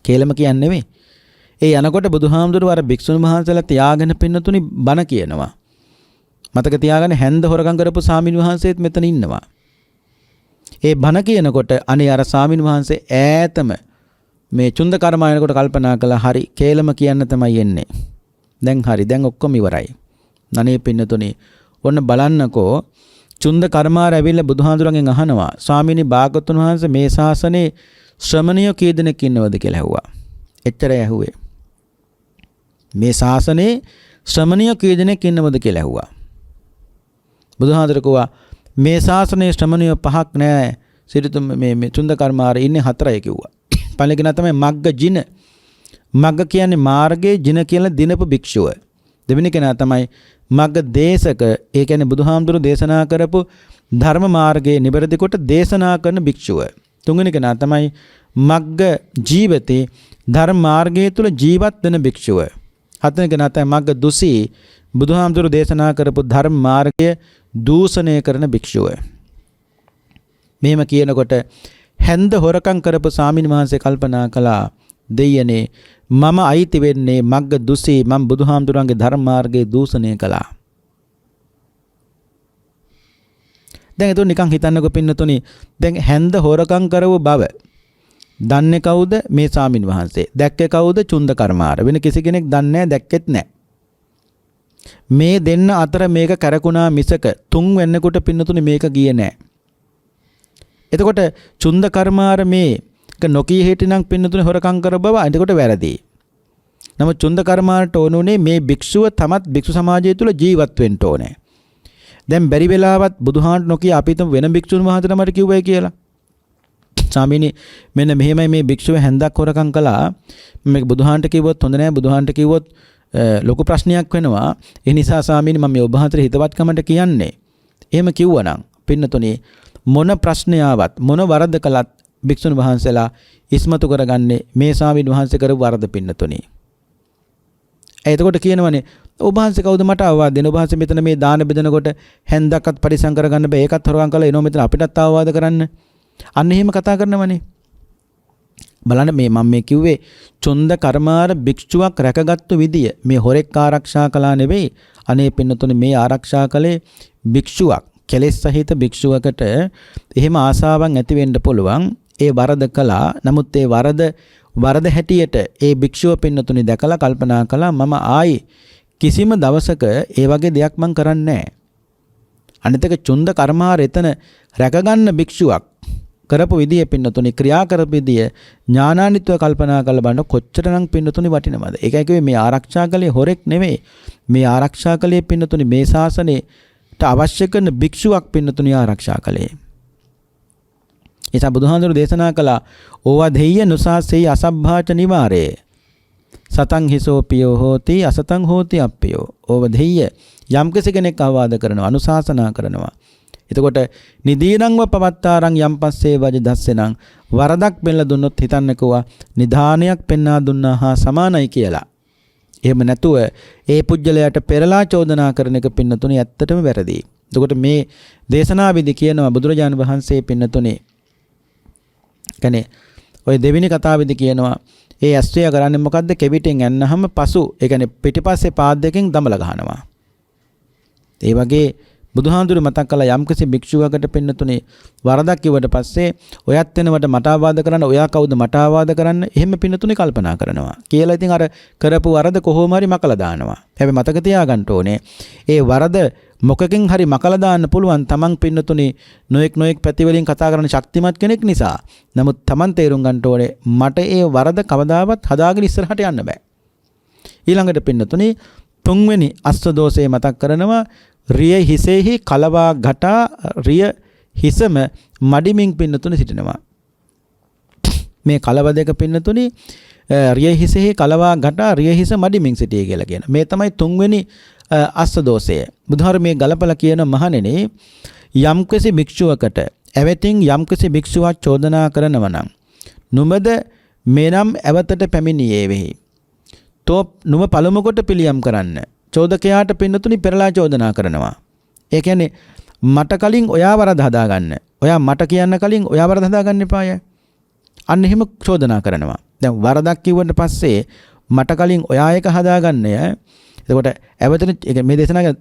කේලම කියන්නේ නෙවෙයි. ඒ යනකොට බුදුහාමුදුරුවෝ අර භික්ෂුන් වහන්සේලා තියාගෙන පින්නතුනි බණ කියනවා. මතක තියාගන්න හැන්ද හොරකම් කරපු ස්වාමින් වහන්සේත් මෙතන ඉන්නවා. ඒ බණ කියනකොට අනේ අර ස්වාමින් වහන්සේ ඈතම මේ චුන්ද කර්මායනකොට කල්පනා කළා, හරි කේලම කියන්න තමයි එන්නේ. දැන් හරි, දැන් ඔක්කොම ඉවරයි. නනේ පින්නතුනි ඔන්න බලන්නකෝ චුන්ද කර්මාර ඇවිල්ලා බුදුහාඳුරගෙන් අහනවා, ස්වාමීනි භාගතුන් වහන්සේ මේ ශාසනේ ශ්‍රමණියෝ කී දෙනෙක් ඉන්නවද කියලා ඇහුවා. එච්චරයි ඇහුවේ. මේ ශාසනේ ශ්‍රමණියෝ කී දෙනෙක් ඉන්නවද කියලා ඇහුවා. බුදුහාඳුර කිව්වා මේ ශාසනයේ ශ්‍රමණියෝ 5ක් නෑ. සිරිතුම් මේ චුන්ද කර්මාර ඉන්නේ 4යි කිව්වා. පළවෙනි කෙනා තමයි මග්ග ජින. මග්ග කියන්නේ මාර්ගයේ, ජින කියලා දිනපු භික්ෂුව. දෙවෙනි කෙනා තමයි මග්ග දේශක. ඒ කියන්නේ බුදුහාමුදුරු දේශනා කරපු ධර්ම මාර්ගයේ නිබරදි කොට දේශනා කරන භික්ෂුව. තුන්වෙනි කෙනා තමයි මග්ග ජීවිතේ, ධර්ම මාර්ගයේ තුල ජීවත් වෙන භික්ෂුව. හතරවෙනි කෙනා තමයි මග්ග දුසී, බුදුහාමුදුරු දේශනා කරපු ධර්ම මාර්ගය දූෂණය කරන භික්ෂුව. මෙහෙම කියනකොට හැන්ද හොරකම් කරපු ස්වාමීන් වහන්සේ කල්පනා කළා, දෙයනේ මම අයිති වෙන්නේ මග්ග දුසී, මම බුදුහාමුදුරන්ගේ ධර්ම මාර්ගයේ දූෂණය කළා. දැන් ඒක නිකන් හිතන්නකෝ පින්නතුනි, දැන් හැන්ද හොරකම් කරව බව දන්නේ කවුද? මේ ස්වාමීන් වහන්සේ. දැක්කේ කවුද? චුන්ද කර්මාර. වෙන කිසි කෙනෙක් දන්නේ නැහැ, දැක්කෙත් නැහැ. මේ දෙන්න අතර මේක කරකුණා මිසක තුන් වෙන්නෙකුට පින්නතුනි මේක ගියේ නැහැ. එතකොට චුන්ද කර්මාර මේක නොකිය හිටිනම් පින්නතුනි හොරකම් කර බව එතකොට වැරදි. නමුත් චුන්ද කර්මාරට ඕනුනේ මේ භික්ෂුව තමත් භික්ෂු සමාජය තුල ජීවත් වෙන්න ඕනේ. දැන් බැරි වෙලාවත් බුදුහාන්ට නොකිය අපි තම වෙන භික්ෂුන් වහන්සේට මට කිව්වයි කියලා. ස්වාමීනි මෙන්න මෙහෙමයි මේ භික්ෂුව හැන්දක් හොරකම් කළා. මේක බුදුහාන්ට කිව්වොත් හොඳ නැහැ. බුදුහාන්ට කිව්වොත් ලොකු ප්‍රශ්නයක් වෙනවා. ඒ නිසා ස්වාමීනි මම මේ ඔබ වහන්සේට හිතවත්කමට කියන්නේ. එහෙම කිව්වනම් පින්නතුනි මොන ප්‍රශ්නයාවත් මොන වරද කළත් භික්ෂුන් වහන්සේලා ඉස්මතු කරගන්නේ මේ ස්වාමීන් වහන්සේ කරපු වරද පින්නතුනි. එතකොට කියනවනේ ඔබ වහන්සේ කවුද මට අවවාද දෙන්න? ඔබ වහන්සේ මෙතන මේ දාන බෙදනකොට හැන්දක්වත් පරිසම් කරගන්න බෑ. ඒකත් හොරගම් කළා එනවා මෙතන අපිටත් අවවාද කරන්න. අන්න එහෙම කතා කරනවනේ. බලන්න මේ මම මේ කිව්වේ චොන්ද කර්මාර භික්ෂුවක් රැකගත්තු විදිය. මේ හොරෙක් ආරක්ෂා කළා නෙවෙයි. අනේ පින්නතුනේ මේ ආරක්ෂා කළේ භික්ෂුවක්. කෙලෙස් සහිත භික්ෂුවකට එහෙම ආසාවක් ඇති වෙන්න පුළුවන්. ඒ වරද කළා. නමුත් ඒ වරද හැටියට ඒ භික්ෂුව පින්නතුනේ දැකලා කල්පනා කළා මම ආයි කිසිම දවසක ඒ වගේ දෙයක් මම කරන්නේ නැහැ. අනිතක චුන්ද කර්මාර එතන රැකගන්න භික්ෂුවක් කරපු විදිය පින්නතුනේ ක්‍රියා කරපු විදිය ඥානානිත්ව කල්පනා කරලා බලන කොච්චරනම් පින්නතුනේ වටිනවද? ඒකයි කිව්වේ මේ ආරක්ෂා කළේ හොරෙක් නෙවෙයි. මේ ආරක්ෂා කළේ පින්නතුනේ මේ ශාසනයට අවශ්‍ය කරන භික්ෂුවක් පින්නතුනේ ආරක්ෂා කළේ. එසා බුදුහාඳුරු දේශනා කළා ඕවා දෙය්‍ය නුසාසෙයි අසබ්භාච නිවාරේ. සතං හිසෝ පියෝ හෝති අසතං හෝති අප්පියෝ. ඕව දෙය්‍ය යම් කෙනෙක් අවවාද කරනවා අනුශාසනා කරනවා. එතකොට නිදීනංව පවත්තාරං යම් පස්සේ වජ දස්සෙනං වරදක් පෙන්ලා දුන්නොත් හිතන්නකෝවා නිධානයක් පෙන්වා දුන්නා හා සමානයි කියලා. එහෙම නැතුව ඒ පුජ්‍යලයට පෙරලා චෝදනා කරන එක පින්නතුනේ ඇත්තටම වැරදි. එතකොට මේ දේශනාවේදී කියනවා බුදුරජාණන් වහන්සේ පින්නතුනේ කනේ ඔය දෙවෙනි කතාවේදී කියනවා ඒ ඇස්ත්‍රය කරන්නේ මොකද්ද? කෙවිටෙන් යන්නහම පසු ඒ කියන්නේ පිටිපස්සේ පාද දෙකෙන් දමලා ගහනවා. ඒ වගේ බුදුහාඳුරු මතක් කළා යම්කිසි භික්ෂුවකට පින්නතුනේ වරදක් කිව්වට පස්සේ ඔයත් වෙනවට මට ආවාද කරන්න ඔයා කවුද මට ආවාද කරන්න එහෙම පින්නතුනේ කල්පනා කරනවා කියලා. ඉතින් අර කරපු වරද කොහොම හරි මකලා දානවා. හැබැයි මතක තියාගන්න ඕනේ ඒ වරද මොකකින් හරි මකලා දාන්න පුළුවන් තමන් පින්නතුනේ නොඑක් පැති වලින් කතා කරන ශක්තිමත් කෙනෙක් නිසා. නමුත් තමන් තේරුම් ගන්න ඕනේ මට ඒ වරද කවදාවත් හදාගෙන ඉස්සරහට යන්න බෑ. ඊළඟට පින්නතුනේ තුන්වෙනි අස්ත දෝෂේ මතක් කරනවා රිය හිසෙහි කලවා घटा රිය හිසම මඩිමින් පින්නතුනේ සිටිනවා. මේ කලව දෙක පින්නතුනේ රිය හිසෙහි කලවා घटा රිය හිස මඩිමින් සිටියේ කියලා කියන. මේ තමයි තුන්වෙනි අස්ත දෝෂය. බුදුහාර මේ ගලපලා කියන මහණෙනි යම්කිසි භික්ෂුවකට ඇවැතින් යම්කිසි භික්ෂුවක් චෝදනා කරනවා නම් නුඹද මෙනම් ඇවතට පැමිණියේ වෙහි. තෝ නුඹ පළමු කොට පිළියම් කරන්න. චෝදකයාට පින්නතුනි පෙරලා චෝදනා කරනවා. ඒ කියන්නේ මට කලින් ඔයා වරද හදාගන්න. ඔයා මට කියන්න කලින් ඔයා වරද හදාගන්න එපාය. අන්න එහෙම චෝදනා කරනවා. දැන් වරදක් කිව්වට පස්සේ මට කලින් ඔයා එක හදාගන්නය. එතකොට ඇවතට මේ දේශනාව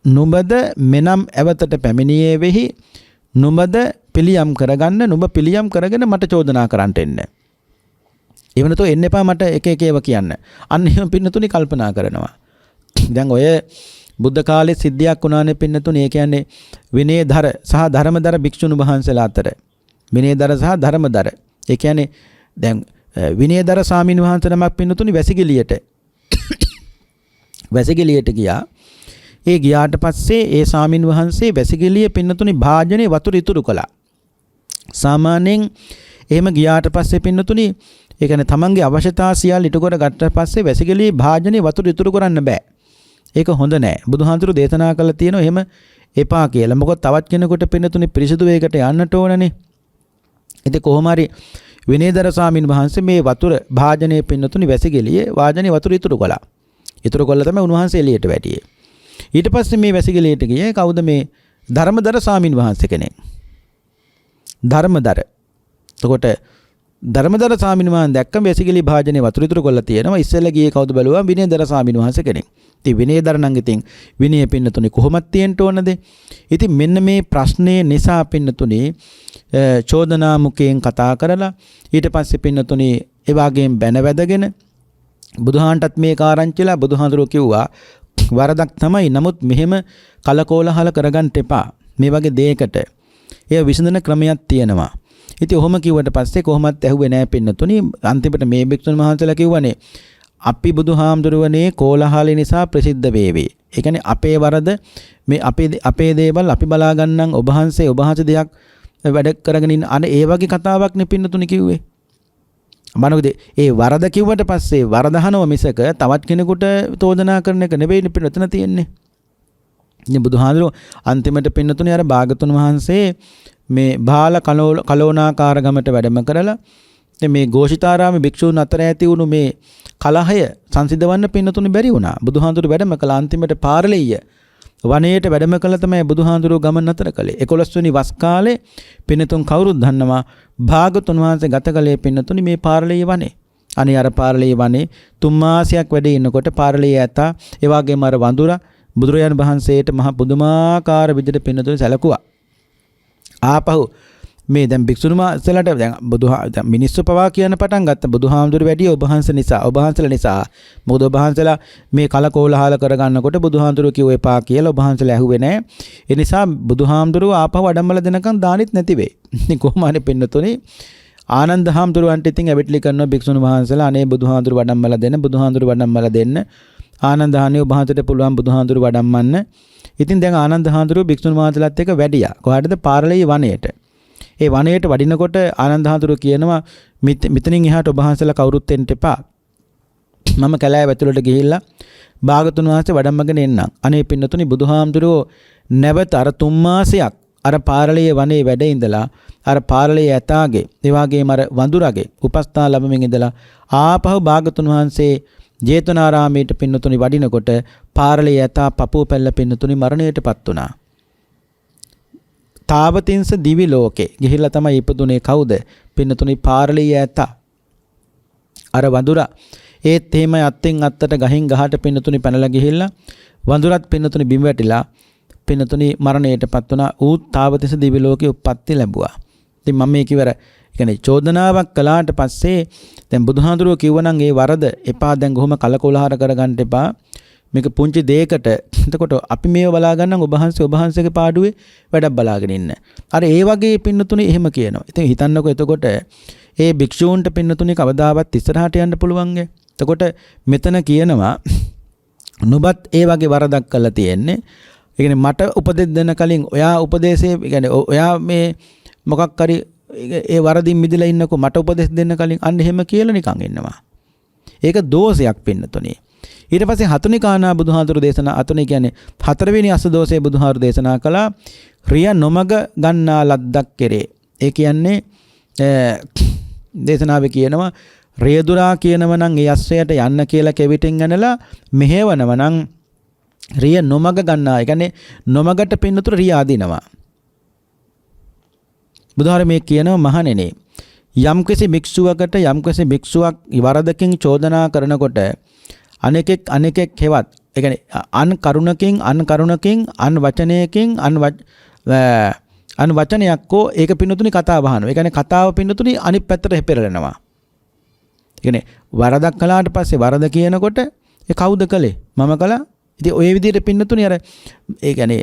නුඹද මෙනම් ඇවතට පැමිණියේ වෙහි නුඹද පිළියම් කරගන්න නුඹ පිළියම් කරගෙන මට චෝදනා කරන්නට එන්න. එවනතෝ එන්න එපා මට එක ඒව කියන්න. අන්න එහෙම පින්නතුනි කල්පනා කරනවා. දැන් ඔය බුද්ධ කාලේ සිද්ධියක් වුණානේ පින්නතුනේ. ඒ කියන්නේ විනයධර සහ ධර්මධර භික්ෂුණු වහන්සේලා අතර විනයධර සහ ධර්මධර. ඒ කියන්නේ දැන් විනයධර ස්වාමීන් වහන්සේ නමක් පින්නතුනේ වැසිකිළියට ගියා. ඒ ගියාට පස්සේ ඒ ස්වාමීන් වහන්සේ වැසිකිළිය පින්නතුනේ භාජනේ වතුර ඉතුරු කළා. සාමාන්‍යයෙන් එහෙම ගියාට පස්සේ පින්නතුනේ ඒ කියන්නේ තමන්ගේ අවශ්‍යතා සියල්ල ඉටු කර ගත්ත පස්සේ වැසිකිළියේ භාජනේ වතුර ඉතුරු කරන්න බෑ. ඒක හොඳ නෑ. බුදුහාඳුරු දේශනා කළා තියෙනවා එහෙම එපා කියලා. මොකද තවත් කෙනෙකුට පින්නතුනේ පිරිසිදු වේකට යන්නට ඕනනේ. ඉතින් කොහොම හරි විනයධර ස්වාමීන් වහන්සේ මේ වතුර භාජනයේ පින්නතුනේ වැසිකිළියේ වාජනේ වතුර ඉතුරු කළා. ඉතුරු කළා තමයි උන්වහන්සේ එළියට වැටියේ. ඊට පස්සේ මේ වැසිකිළියට ගියේ කවුද? මේ ධර්මධර ස්වාමීන් වහන්සේ කෙනෙක්. ධර්මධර. එතකොට ධර්මධර ස්වාමීන් වහන්සේ දැක්කම වැසිකිළි භාජනයේ වතුර ඉතුරු කරලා තියෙනවා. ඉස්සෙල්ලා ගියේ කවුද බැලුවා? විනයධර ස්වාමීන් වහන්සේ කෙනෙක්. ඉතින් විනයධර නම් ඉතින් විනය පින්නතුනේ කොහොමද තියෙන්න ඕනද? ඉතින් මෙන්න මේ ප්‍රශ්නේ නිසා පින්නතුනේ චෝදනා මුඛයෙන් කතා කරලා ඊට පස්සේ පින්නතුනේ ඒ වගේම බැන වැදගෙන බුදුහාන්ටත් මේ කාරණචිලා බුදුහාඳුරෝ කිව්වා වරදක් තමයි. නමුත් මෙහෙම කලකෝලහල කරගන්න එපා. මේ වගේ දෙයකට ඒ විසඳන ක්‍රමයක් තියෙනවා. ඉතින් ඔහොම කිව්වට පස්සේ කොහොමත් ඇහුවේ නැහැ පින්නතුනි. අන්තිමට මේ භික්ෂුන් වහන්සේලා කිව්වනේ අපි බුදුහාමුදුරුවනේ කෝලහල නිසා ප්‍රසිද්ධ වේවි. ඒ කියන්නේ අපේ වරද මේ අපේ දේවල් අපි බලා ගන්නම් ඔබ වහන්සේ දෙයක් වැඩ කරගෙන ඉන්න අනේ ඒ වගේ කතාවක් නේ පින්නතුනි කිව්වේ. මනෝද ඒ වරද කිව්වට පස්සේ වරදහනව මිසක තවත් කෙනෙකුට චෝදනා කරන එක නෙවෙයි පින්නතුන තියෙන්නේ. ඉතින් බුදුහාමුදුරුවෝ අන්තිමට පින්නතුනි අර භාගතුන් වහන්සේ මේ බාල කලෝනාකාර ගමට වැඩම කරලා මේ ഘോഷිතාරාම භික්ෂූන් අතර ඇති වුණු මේ කලහය සංසිඳවන්න පින්නතුනි බැරි වුණා. බුදුහාමුදුරුවෝ වැඩම කළ අන්තිමට පාරලෙය වනයේට වැඩම කළ තමයි බුදුහාඳුරුව ගමන් නතර කළේ. 11 වෙනි වස් කාලේ පින්නතුන් කවුරුත් දන්නවා භාගතුන් වහන්සේ ගත කළේ පින්නතුනි මේ පාරලීය වනේ. අනේ අර පාරලීය වනේ 3 මාසයක් වැඩ ඉන්නකොට පාරලීය ඇතා ඒ වගේම අර වඳුරා බුදුරජාණන් වහන්සේට මහ පුදුමාකාර විදිහට පින්නතුනි සැලකුවා. ආපහු මේ දැන් භික්ෂුණී මාසලට දැන් මිනිස්සු පවා කියන පටන් ගත්ත බුදුහාමුදුරු වැඩි ඔබ වහන්සේලා නිසා මොකද ඔබ වහන්සේලා මේ කලකෝලහල කරගන්නකොට බුදුහාමුදුරු කිව්ව එපා කියලා ඔබ වහන්සේලා ඇහුවේ නැහැ. ඒ නිසා බුදුහාමුදුරු ආපහු අඩම්මල දෙනකන් දානෙත් නැති වෙයි. ඉතින් කොහොම හරි පින්නතුනේ ආනන්ද හාමුදුරුවන්ට ඉතින් ඇවිත්ලි කරනවා භික්ෂුණී වහන්සේලා අනේ බුදුහාමුදුරු වඩම්මල දෙන්න ආනන්ද හානිය ඔබ වහන්සේට පුළුවන් බුදුහාමුදුරු වඩම්මන්න. ඉතින් දැන් ආනන්ද හාමුදුරුවෝ භික්ෂුණී වහන්සේලාත් එක්ක වැඩියා. කොහාටද පාරලීය වනයේට. ඒ වනයේට වඩිනකොට ආනන්ද හාමුදුරුවෝ කියනවා මෙතනින් එහාට ඔබ වහන්සේලා කවුරුත් එන්න එපා. මම කැලෑව ඇතුළට ගිහිල්ලා භාගතුන් වහන්සේ වඩම්මගෙන එන්නම්. අනේ පින්නතුනි බුදුහාමුදුරුවෝ නැවත අර 3 මාසයක් අර පාරලීය වනයේ වැඩ ඉඳලා අර පාරලීය ඇතාගේ ඒ වගේම අර වඳුරගේ උපස්ථාන ලැබෙමින් ඉඳලා ආපහු භාගතුන් වහන්සේ ජේතවනාරාමයට පින්නතුනි වඩිනකොට පාරලීය ඇතා පපුව පැල්ල පින්නතුනි මරණයටපත් වුණා. තාවතින්ස දිවි ලෝකේ ගිහිල්ලා තමයි ඉපදුනේ කවුද? පින්නතුනි පාරලීය ඇතා. අර වඳුරා ඒත් එහෙම අත්ෙන් අත්තට ගහින් ගහට පින්නතුනි පැනලා ගිහිල්ලා වඳුරත් පින්නතුනි බිම වැටිලා පින්නතුනි මරණයටපත් වුණා. ඌ තාවතින්ස දිවි ලෝකේ උප්පත්ති ලැබුවා. ඉතින් මම මේ කිවර කියන්නේ චෝදනාවක් කළාට පස්සේ දැන් බුදුහාඳුරුවෝ කිව්වනම් ඒ වරද එපා දැන් කොහොම කලකොලහර කරගන්න එපා. මේක පුංචි දෙයකට එතකොට අපි මේව බලා ගන්නම් ඔබ වහන්සේගේ පාඩුවේ වැඩක් බලාගෙන ඉන්න. අර ඒ වගේ පින්නතුනි එහෙම කියනවා. ඉතින් හිතන්නකෝ එතකොට ඒ භික්ෂූන්ට පින්නතුනි කවදාවත් ඉස්සරහට යන්න පුළුවන්ගේ. එතකොට මෙතන කියනවා නුඹත් ඒ වගේ වරදක් කළා තියෙන්නේ. ඒ කියන්නේ මට උපදෙස් දෙන්න කලින් ඔයා උපදේශේ කියන්නේ ඔයා මේ මොකක් හරි ඒ වරදින් මිදලා ඉන්නකෝ මට උපදෙස් දෙන්න කලින් අන්න එහෙම කියලා නිකන් ඉන්නවා. ඒක දෝෂයක් පින්නතුනි. ඊට පස්සේ හතුනි කානා බුදුහාඳුරු දේශනා අතුනේ කියන්නේ 4 වෙනි අස දෝෂයේ බුදුහාඳුරු දේශනා කළා රිය නොමග ගන්නා ලද්දක් කෙරේ. ඒ කියන්නේ දේශනාවේ කියනවා රියදුරා කියනව නම් ඒ අස්සයට යන්න කියලා කෙවිතෙන් යනලා මෙහෙවනව නම් රිය නොමග ගන්නා. ඒ කියන්නේ නොමගට පින්නතුරු රිය අදිනවා. බුදුහාර මේ කියනවා මහණෙනි යම්කිසි භික්ෂුවක් වරදකින් චෝදනා කරනකොට අනෙකෙක් හෙවත් ඒ කියන්නේ අන් කරුණකින් අන් වචනයකින් අන් වචනයක් කෝ ඒක පින්නතුනි කතාව අහනවා. ඒ කියන්නේ කතාව පින්නතුනි අනිත් පැත්තට පෙරලනවා. ඒ කියන්නේ වරදක් කළාට පස්සේ වරද කියනකොට ඒ කවුද කළේ? මම කළා. ඉතින් ඔය විදිහට පින්නතුනි අර ඒ කියන්නේ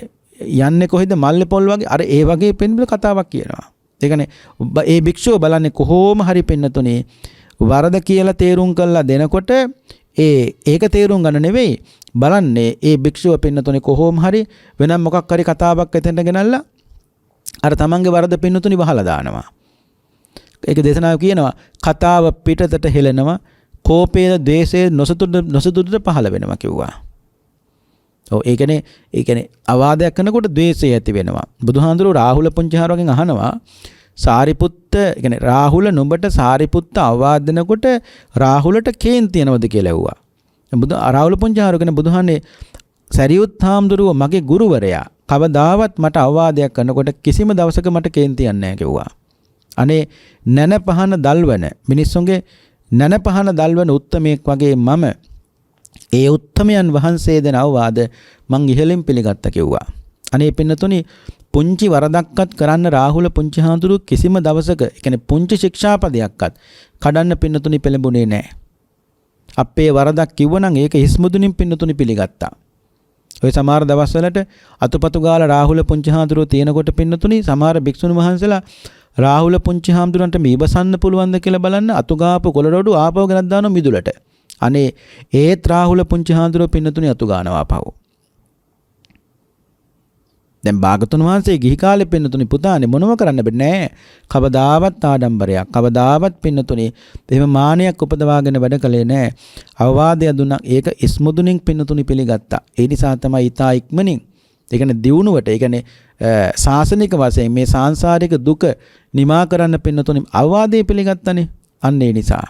යන්නේ කොහෙද මල්ලේ පොල් වගේ අර ඒ වගේ පින්නතුනි කතාවක් කියනවා. ඒ කියන්නේ ඒ භික්ෂුව බලන්නේ කොහොම හරි පින්නතුනි වරද කියලා තේරුම් කරලා දෙනකොට ඒක තේරුම් ගන්න නෙවෙයි බලන්නේ ඒ භික්ෂුව පින්නතුනි කොහොම හරි වෙනම මොකක් හරි කතාවක් එතෙන්ට ගෙනල්ලා අර තමන්ගේ වරද පින්නතුනි වහලා දානවා. ඒක දේශනාව කියනවා කතාව පිටතට හෙලනවා කෝපයේ ද්වේෂයේ නොසතුටට පහළ වෙනවා කිව්වා. ඔව් ඒ කියන්නේ අවවාදයක් කරනකොට ද්වේෂය ඇති වෙනවා. බුදුහාඳුරෝ රාහුල පුංචිහාරගෙන් අහනවා සාරිපුත්ත කියන්නේ රාහුල නුඹට සාරිපුත්ත අවවාද දෙනකොට රාහුලට කේන්ති යනවද කියලා ඇහුවා. රාහුල පුංචිහාර කියන්නේ බුදුහානේ සරියුත් හාමුදුරුවෝ මගේ ගුරුවරයා කවදාවත් මට අවවාදයක් කරනකොට කිසිම දවසක මට කේන්ති යන්නේ නැහැ කිව්වා. අනේ නැන පහන දල්වන මිනිස්සුන්ගේ නැන පහන දල්වන උත්තමයෙක් වගේ මම ඒ උත්තමයන් වහන්සේ දෙන අවවාද මං ඉහළින් පිළිගත්තා කිව්වා. අනේ පින්නතුනි පුංචි වරදක්වත් කරන්න රාහුල පුංචි හාමුදුරුවෝ කිසිම දවසක ඒ කියන්නේ පුංචි ශික්ෂාපදයක්වත් කඩන්න පින්නතුනි පෙළඹුණේ නැහැ. අපේ වරදක් කිව්වනම් ඒක හිස්මුදුනින් පින්නතුනි පිළිගත්තා. ඔය සමහර දවස්වලට අතුපතු ගාලා රාහුල පුංචි හාමුදුරුවෝ තියෙනකොට පින්නතුනි සමහර භික්ෂුණි වහන්සේලා රාහුල පුංචි හාමුදුරන්ට මේ බසන්න පුළුවන්ද කියලා බලන්න අතුගාපු කොළරොඩු ආපහු ගෙනත් දානවා මිදුලට. අනේ ඒත් රාහුල පුංචි හාමුදුරුවෝ පින්නතුනි අතු ගන්නවා ආපහු. දැන් භාගතුන් වහන්සේ ගිහි කාලේ පින්නතුනි පුතානේ මොනව කරන්න බෑ නෑ. කවදාවත් ආඩම්බරයක් කවදාවත් පින්නතුනි එහෙම මානයක් උපදවාගෙන වැඩ කළේ නෑ. අවවාදය දුන්නා ඒක ඉස්මුදුනින් පින්නතුනි පිළිගත්තා. ඒ නිසා තමයි ඊතා ඉක්මනින් ඒ කියන්නේ දියුණුවට ඒ කියන්නේ සාසනික වශයෙන් මේ සාංශාරික දුක නිමා කරන්න පින්නතුනි අවවාදය පිළිගත්තනේ. අන්න ඒ නිසා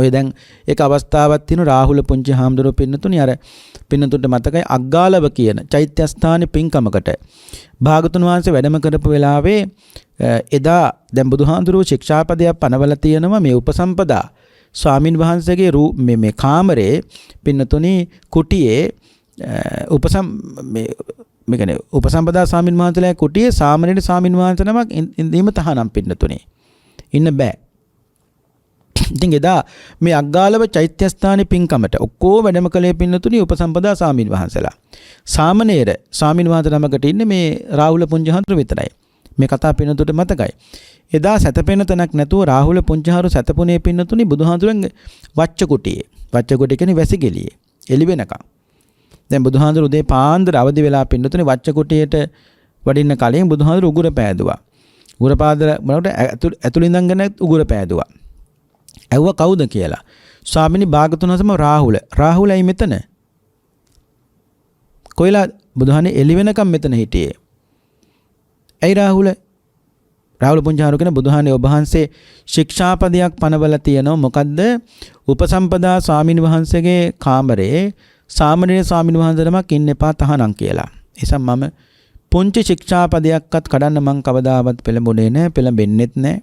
ඔය දැන් එක අවස්ථාවක් තියෙන රාහුල පුංචි හාමුදුරුවෝ පින්නතුනි අර පින්නතුන්ට මතකයි අග්ගාලව කියන චෛත්‍යස්ථානයේ පින්කමකට භාගතුන් වහන්සේ වැඩම කරපු වෙලාවේ එදා දැන් බුදුහාඳුරුවෝ ශික්ෂාපදයක් පනවලා තියෙනවා මේ උපසම්පදා ස්වාමින් වහන්සේගේ මේ කාමරේ පින්නතුනි කුටියේ මේ කියන්නේ උපසම්පදා ස්වාමින් වහන්සේලා කුටියේ සාමණේර ස්වාමින් වහන්සේ නමක් ඉඳීම තහනම් පින්නතුනි ඉන්න බෑ. ඉතින් එදා මේ අග්ගාලව චෛත්‍යස්ථානයේ පින්කමට ඔක්කොම වැඩම කළේ පින්නතුනි උපසම්පදා ස්වාමින් වහන්සේලා. සාමණේර ස්වාමින් වහන්සේ නමකට ඉන්නේ මේ රාහුල පුංචිහාමුදුරුවෝ විතරයි. මේ කතා පින්නතුට මතකයි. එදා සැතපෙන තැනක් නැතුව රාහුල පුංචිහාමුදුරුවෝ සැතපුනේ පින්නතුනි බුදුහාමුදුරන්ගේ වච්ච කුටියේ. වච්ච කුටිය කියන්නේ වැසිගෙලියේ. එළි වෙනකම්. දැන් බුදුහාමුදුරුවෝ උදේ පාන්දර අවදි වෙලා පින්නතුනි වච්ච කුටියට වඩින්න කලින් බුදුහාමුදුරුවෝ උගුර පෑදුවා. උගුර පාදර බලකට ඇතුළේ ඉඳන් උගුර පෑදුවා. ඇහුවා කවුද කියලා. ස්වාමිනී භාගතුන් වහන්සේම රාහුලයි මෙතන. කොයිලා බුදුහානේ එළි වෙනකම් මෙතන හිටියේ. ඇයි රාහුල පුංචිහාරු කියන බුදුහානේ ඔබ වහන්සේ ශික්ෂාපදයක් පනවලා තියෙනවා. මොකද්ද? උපසම්පදා ස්වාමින් වහන්සේගේ කාමරේ සාමණේර ස්වාමින් වහන්සේ නමක් ඉන්න එපා තහනම් කියලා. එසම් මම පුංචි ශික්ෂාපදයක්වත් කඩන්න මං කවදාවත් පෙළඹුණේ නැහැ, පෙළඹෙන්නෙත් නැහැ.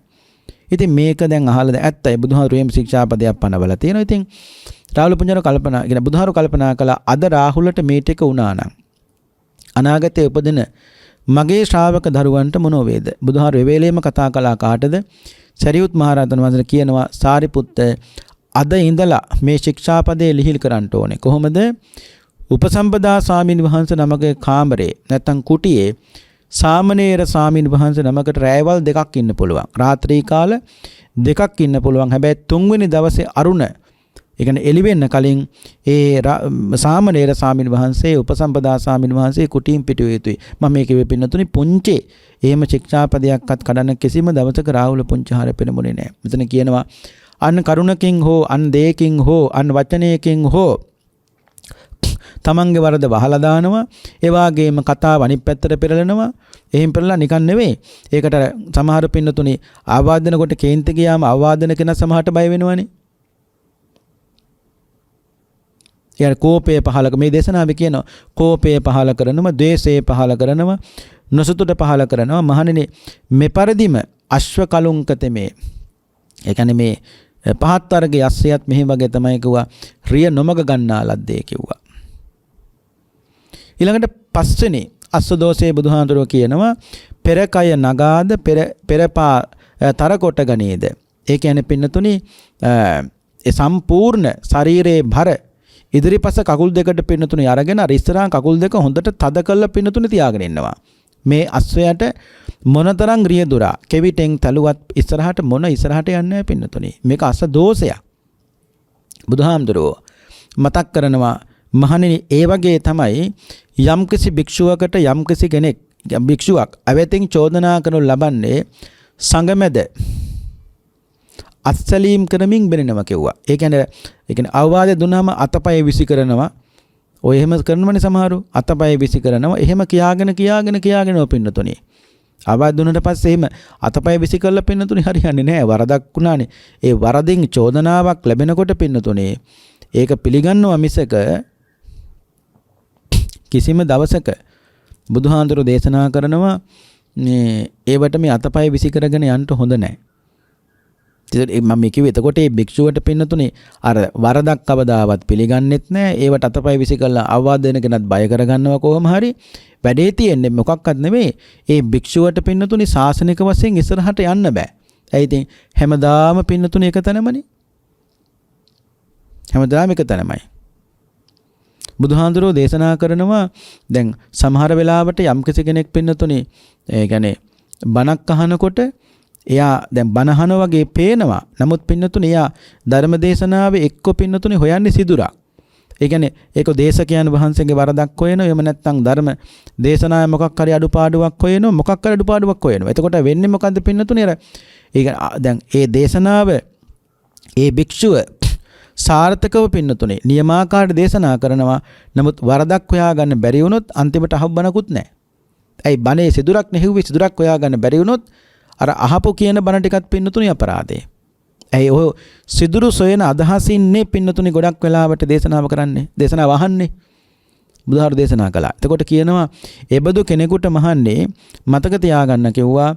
ඉතින් මේක දැන් අහලා ඇත්තයි බුදුහාමුදුරුවෝ මේ ශික්ෂාපදයක් පනවලා තියෙනවා. ඉතින් රාහුල පුංචිහාරු කල්පනා කියන බුදුහාරු කල්පනා කළා අද රාහුලට මේ ටික වුණා නම් අනාගතයේ උපදින මගේ ශ්‍රාවක දරුවන්ට මොනෝ වේද? බුදුහාරු වෙවේලේම කතා කළා කාටද? සරියුත් මහ රහතන් වහන්සේ කියනවා සාරිපුත්ත අද ඉඳලා මේ ශික්ෂාපදේ ලිහිල් කරන්න ඕනේ. කොහොමද? උපසම්පදා ස්වාමීන් වහන්සේ නමගේ කාමරේ නැත්තම් කුටියේ සාමණේර ස්වාමීන් වහන්සේ නමකට රැයවල් දෙකක් ඉන්න පුළුවන්. රාත්‍රී කාල දෙකක් ඉන්න පුළුවන්. හැබැයි තුන්වෙනි දවසේ අරුණ ඒ කියන්නේ එළි වෙන්න කලින් ඒ සාමණේර ස්වාමීන් වහන්සේ උපසම්පදා ස්වාමීන් වහන්සේ කුටියෙන් පිටුවේ යුතුයි. මම මේක වෙපින්නතුනි පුංචි එහෙම ශික්ෂාපදයක්වත් කඩන්න කිසිම දවසක රාහුල පුංචිහාර පෙළඹුණේ නැහැ. මෙතන කියනවා අන් කරුණකින් හෝ අන් දෙයකින් හෝ අන් වචනයකින් හෝ තමන්ගේ වරද වහලා දානවා. ඒ වගේම කතාව අනිත් පැත්තට පෙරලනවා. එහෙම පෙරලා නිකන් නෙවෙයි. ඒකට සමහර පින්නතුනි ආවාදන කොට කේන්ති ගියාම ආවාදන කෙනා සමහරට බය වෙනවනේ. යාර කෝපය පහල මේ දේශනාවේ කියනවා කෝපය පහල කරනවා, ද්වේෂය පහල කරනවා, නොසතුට පහල කරනවා. මහණෙනි මේ පරිදිම අශ්ව කලුංකතමේ ඒ කියන්නේ මේ පහත් වර්ගයේ අස්සයත් මෙහි වගේ තමයි කිව්වා රිය නොමග ගන්නා ලද්දේ කිව්වා. ඊළඟට පස්වෙනි අස්සදෝෂයේ බුදුහාඳුරෝ කියනවා පෙරකය නගාද පෙරපා තරකොට ගනේද. ඒ කියන්නේ පින්නතුනි ඒ සම්පූර්ණ ශරීරයේ භර ඉදිරිපස කකුල් දෙකට පින්නතුනි අරගෙන අර ඉස්සරහා කකුල් දෙක හොඳට තද කරලා පින්නතුනි තියාගෙන ඉන්නවා. මේ අස්සයට මොනතරම් රියදුරා කෙවිටෙන් තලුවත් ඉස්සරහට ඉස්සරහට යන්නේ නැහැ පින්නතුනි. මේක අස්ස දෝෂයක්. බුදුහාමුදුරුවෝ මතක් කරනවා මහණෙනි ඒ වගේ තමයි යම්කිසි භික්ෂුවකට යම්කිසි කෙනෙක් භික්ෂුවක් අවැතින් චෝදනා කරනු ලබන්නේ සංගමෙද අත්සලීම් කරමින් බෙනෙනවා කිව්වා. ඒ කියන්නේ අවවාද දුන්නාම අතපය විසි කරනවා. ඔය එහෙම කරනවනේ සමහරු අතපය විසි කරනවා. එහෙම කියාගෙන පින්නතුනි. අවවාද දුන්නට පස්සේ එහෙම අතපය විසි කරලා පින්නතුනි හරියන්නේ නැහැ. වරදක් වුණානේ. ඒ වරදින් චෝදනාවක් ලැබෙනකොට පින්නතුනි ඒක පිළිගන්නවා මිසක කිසිම දවසක බුදුහාඳුර දේශනා කරනවා මේ ඒවට මේ අතපය විසි කරගෙන යන්න හොඳ නැහැ. මම කිව්වේ එතකොට මේ භික්ෂුවට පින්නතුනේ අර වරදක් කවදාවත් පිළිගන්නෙත් නැහැ. ඒවට අතපය විසි කරලා අවවාද දෙන කෙනත් බය කරගන්නවා කොහොම හරි. වැඩේ තියෙන්නේ මොකක්වත් නෙමෙයි. ඒ භික්ෂුවට පින්නතුනේ ශාසනික වශයෙන් ඉස්සරහට යන්න බෑ. ඒ ඉතින් හැමදාම පින්නතුනේ එක තැනමනේ. හැමදාම එක තැනමයි. බුදුහාඳුරෝ දේශනා කරනවා දැන් සමහර වෙලාවට යම්කිසි කෙනෙක් පින්නතුනේ ඒ කියන්නේ බණක් අහනකොට එයා දැන් බණ අහන වගේ පේනවා. නමුත් පින්නතුනේ එයා ධර්ම දේශනාවේ එක්ක පින්නතුනේ හොයන්නේ සිදුරක්. ඒ කියන්නේ ඒක දේශකයන් වහන්සේගේ වරදක් හොයනවා. එහෙම නැත්නම් ධර්ම දේශනාවේ මොකක් හරි අඩුපාඩුවක් හොයනවා. මොකක් හරි අඩුපාඩුවක් හොයනවා. එතකොට වෙන්නේ මොකද්ද පින්නතුනේ අර ඒක දැන් ඒ දේශනාව ඒ භික්ෂුව සාර්ථකව පින්නතුනේ නියමාකාර දේශනා කරනවා. නමුත් වරදක් හොයාගන්න බැරි වුණොත් අන්තිමට අහබ්බනකුත් නැහැ. ඇයි බණේ සිදුරක් නෙහුවේ සිදුරක් හොයාගන්න බැරි වුණොත් අර අහපු කියන බණ ටිකත් පින්නතුනේ අපරාධේ. ඇයි ඔය සිදුරු සොයන අදහසින්නේ පින්නතුනි ගොඩක් වෙලාවට දේශනාව කරන්නේ. දේශනාව අහන්නේ. බුදුහාර දේශනා කළා. එතකොට කියනවා එබඳු කෙනෙකුට මහන්නේ මතක තියාගන්න කිව්වා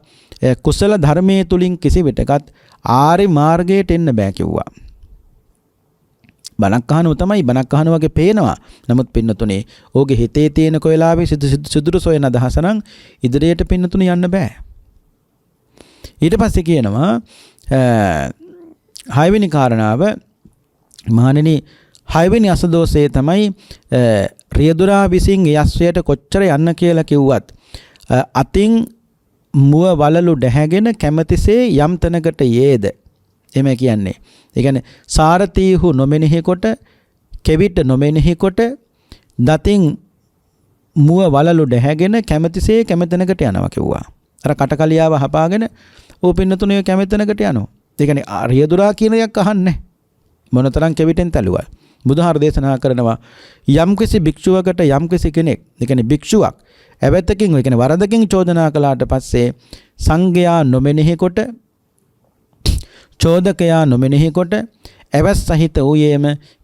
කුසල ධර්මයේ තුලින් කිසි විටකත් ආරි මාර්ගයට එන්න බෑ කිව්වා. බණක් අහනව තමයි බණක් අහන වගේ පේනවා. නමුත් පින්නතුනේ ඕගේ හිතේ තියෙන කොයිලාවේ සිදුරු සොයන අදහස නම් ඉදිරියට පින්නතුනේ යන්න බෑ. ඊට පස්සේ කියනවා හයවෙනි කාරණාව මහණෙනි හයවෙනි අසදෝෂය තමයි රියදුරා විසින් යස්සයට කොච්චර යන්න කියලා කිව්වත් අතින් මුව වලලු දැහැගෙන කැමැතිසේ යම් තැනකට යේද එම කියන්නේ. ඒ කියන්නේ සාරතීහු නොමෙනෙහි කොට කෙවිට නොමෙනෙහි කොට දතින් මුව වලලු දැහැගෙන කැමැතිසේ කැමැතැනකට යනවා කිව්වා. අර කටකලියාව හපාගෙන ඕ පින්නතුණිය කැමැතැනකට යනවා. ඒ කියන්නේ රියදුරා කියන එකක් අහන්නේ. මොනතරම් කෙවිටෙන් තැලුවා. බුදුහාර දේශනා කරනවා යම්කිසි භික්ෂුවකට යම්කිසි කෙනෙක් ඒ කියන්නේ භික්ෂුවක් ඇවැතකින් ඒ කියන්නේ වරදකින් චෝදනා කළාට පස්සේ සංඝයා නොමෙනෙහි කොට චෝදකයා නොමෙනෙහි කොට ඇවැස් සහිත ඌයේම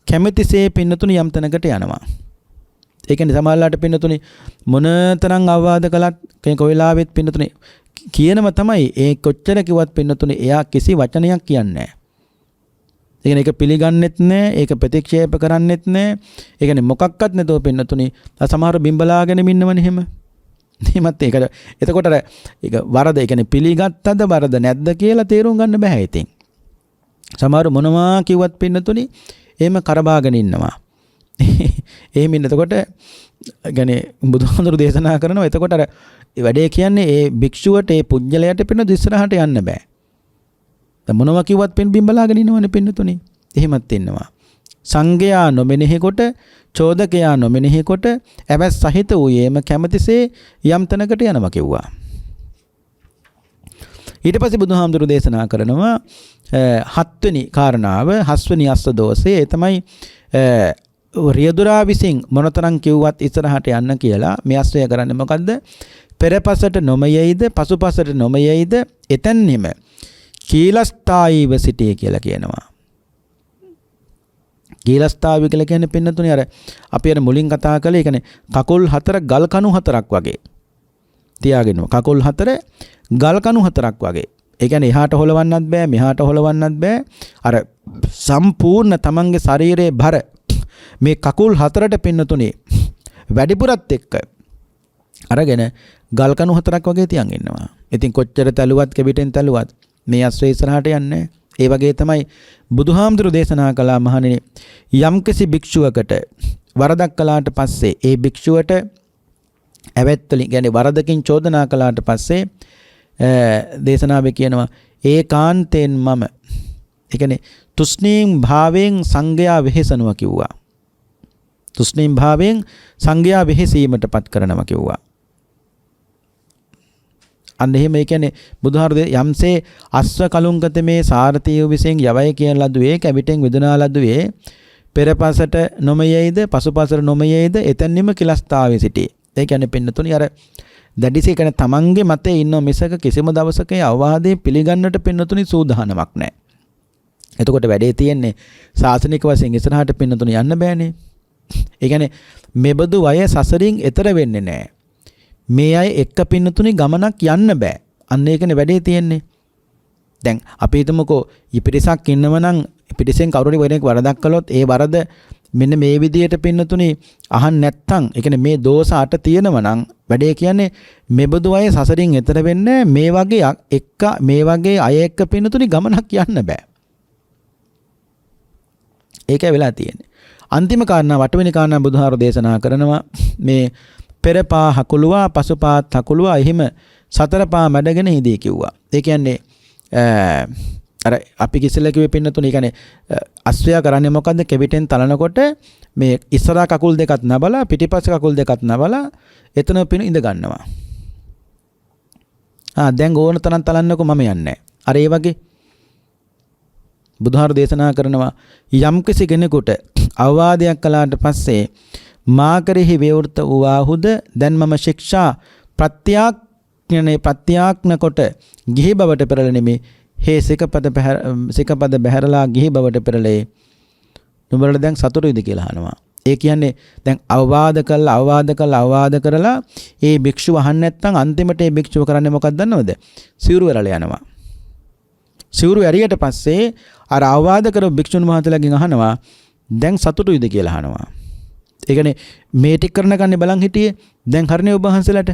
කැමැතිසේ පින්නතුණි යම් තැනකට යනවා. ඒ කියන්නේ සමහරලාට පින්නතුණි මොනතරම් අවවාද කළත් කොයිලාවෙත් පින්නතුණි කියනම තමයි ඒ කොච්චර කිව්වත් පින්නතුණි එයා කිසි වචනයක් කියන්නේ නැහැ. ඒ කියන්නේ ඒක පිළිගන්නෙත් නැහැ, ඒක ප්‍රතික්ෂේප කරන්නෙත් නැහැ. ඒ කියන්නේ මොකක්වත් නැතෝ පින්නතුණි සමහර බිම්බලාගෙන ඉන්නවනේ එහෙම. එහෙමත් ඒක එතකොට ඒක වරද ඒ කියන්නේ පිළිගත්තද වරද නැද්ද කියලා තේරුම් ගන්න බෑ ඉතින්. සමහර මොනවා කිව්වත් පින්නතුණි එහෙම කරබාගෙන ඉන්නවා. එහෙම ඉන්න එතකොට කියන්නේ බුදුහාමුදුරු දේශනා කරනවා එතකොට අර වැඩේ කියන්නේ ඒ භික්ෂුවට ඒ පුජ්‍යලයට පින්න ඉස්සරහට යන්න බෑ. මොනවා කිව්වත් පින් බිම්බලාගෙන ඉන්නවනේ පින්නතුණි. එහෙමත් ඉන්නවා. සංඝයා නොමෙනෙහි කොට චෝදකයා නොමෙනෙහි කොට ඇවැස් සහිත ඌයේම කැමැතිසේ යම් තැනකට යනවා කිව්වා. ඊට පස්සේ බුදුහාමුදුරු දේශනා කරනවා හත්වෙනි කාරණාව හස්වෙනි අස්ස දෝෂය ඒ තමයි රියදුරා විසින් මොනතරම් කිව්වත් ඉස්සරහට යන්න කියලා මේ අස්සය කරන්නේ මොකද්ද? පෙරපසට නොමයෙයිද පසුපසට නොමයෙයිද එතැන්නෙම කීලස්ථායීව සිටියේ කියලා කියනවා. කීලස්ථායීව කියලා කියන්නේ පින්නතුනේ අර අපි අර මුලින් කතා කළේ කියන්නේ කකුල් හතර ගල් කණු හතරක් වගේ තියාගෙන කකුල් හතර ගල් කණු හතරක් වගේ. ඒ කියන්නේ එහාට හොලවන්නත් බෑ මෙහාට හොලවන්නත් බෑ. අර සම්පූර්ණ තමන්ගේ ශරීරයේ බර මේ කකුල් හතරට පින්නතුනේ වැඩිපුරත් එක්ක අරගෙන ගල් කණු හතරක් වගේ තියන් ඉන්නවා. ඉතින් කොච්චර තැලුවත් කෙවිතෙන් තැලුවත් මේ අස්සේ ඉස්සරහට යන්නේ. ඒ වගේ තමයි බුදුහාමුදුරු දේශනා කළා මහණෙනි යම්කිසි භික්ෂුවකට වරදක් කළාට පස්සේ ඒ භික්ෂුවට ඇවැත්වලින් කියන්නේ වරදකින් චෝදනා කළාට පස්සේ දේශනාවේ කියනවා ඒකාන්තයෙන් මම ඒ කියන්නේ තුෂ්ණීම් භාවයෙන් සංඝයා වෙහෙසනවා කිව්වා. තුෂ්ණීම් භාවයෙන් සංඝයා වෙහෙසීමටපත් කරනවා කිව්වා. අන්න එහෙම ඒ කියන්නේ බුදුහාර යම්සේ අස්ව කලුංගත මේ සාරතිය විසින් යවයි කියන ලදුවේ කැවිටෙන් විදුනා ලදුවේ පෙරපසට නොමයෙයිද පසුපසට නොමයෙයිද එතැන්නිම කිලස්තාවේ සිටී. ඒ කියන්නේ පින්නතුනි අර දැඩිසේ කියන්නේ තමන්ගේ මතේ ඉන්න මිසක කිසිම දවසක අවවාදේ පිළිගන්නට පින්නතුනි සූදානමක් නැහැ. එතකොට වැඩේ තියෙන්නේ සාසනික වශයෙන් ඉස්සරහට පින්නතුනි යන්න බෑනේ. ඒ කියන්නේ මෙබඳු අය සසරින් එතර වෙන්නේ නැහැ. මේ අය එක්ක පින්නතුනි ගමනක් යන්න බෑ. අන්න ඒකනේ වැඩේ තියෙන්නේ. දැන් අපි හිතමුකෝ පිරිසක් ඉන්නව නම් පිරිසෙන් කවුරුරි වෙනෙක් වරදක් කළොත් ඒ වරද මෙන්න මේ විදියට පින්නතුනි අහන්න නැත්තම් ඒ කියන්නේ මේ දෝෂ අට තියෙනව නම් වැඩේ කියන්නේ මෙබඳු අය සසරින් එතර වෙන්නේ මේ වගේ එක්ක මේ වගේ අය එක්ක පින්නතුනි ගමනක් යන්න බෑ. ඒකයි වෙලා තියෙන්නේ. අන්තිම කාරණා වටවෙනි කාරණා බුදුහාර දේශනා කරනවා මේ පෙරපා හකුලුවා පසුපාත් හකුලුවා එහෙම සතරපා මැඩගෙන හිදී කිව්වා. ඒ කියන්නේ අර අපි කිසිල කිව්වේ පින්නතුනේ කියන්නේ අස්වැය කරන්නේ මොකද්ද? කෙවිතෙන් තලනකොට මේ ඉස්සරහා කකුල් දෙකත් නබලා පිටිපස්ස කකුල් දෙකත් නබලා එතන පින ඉඳ ගන්නවා. දැන් ඕන තරම් තලන්නකො මම යන්නේ. අර ඒ වගේ බුදුහාර දේශනා කරනවා යම්කිසි කෙනෙකුට අවවාදයක් කළාට පස්සේ මා කෙරෙහි වේවෘත වූාහුද දැන් මම ශික්ෂා ප්‍රත්‍යාඥ කොට ගිහි බවට පෙරළෙමි හේ සිකපද බැහැරලා ගිහි බවට පෙරළේ නුඹලට දැන් සතුටුයිද කියලා අහනවා. ඒ කියන්නේ දැන් අවවාද කරලා ඒ භික්ෂුව අහන්නේ නැත්නම් අන්තිමට ඒ භික්ෂුව කරන්නේ මොකක්ද දන්නවද? සිවුරු වෙරළ යනවා. සිවුරු ඇරියට පස්සේ අර අවවාද කරපු භික්ෂුන් වහන්සේලාගෙන් අහනවා දැන් සතුටුයිද කියලා අහනවා. ඒ කියන්නේ මේ ටික කරන කන්නේ බලන් හිටියේ දැන් හරිනේ ඔබ වහන්සේලාට.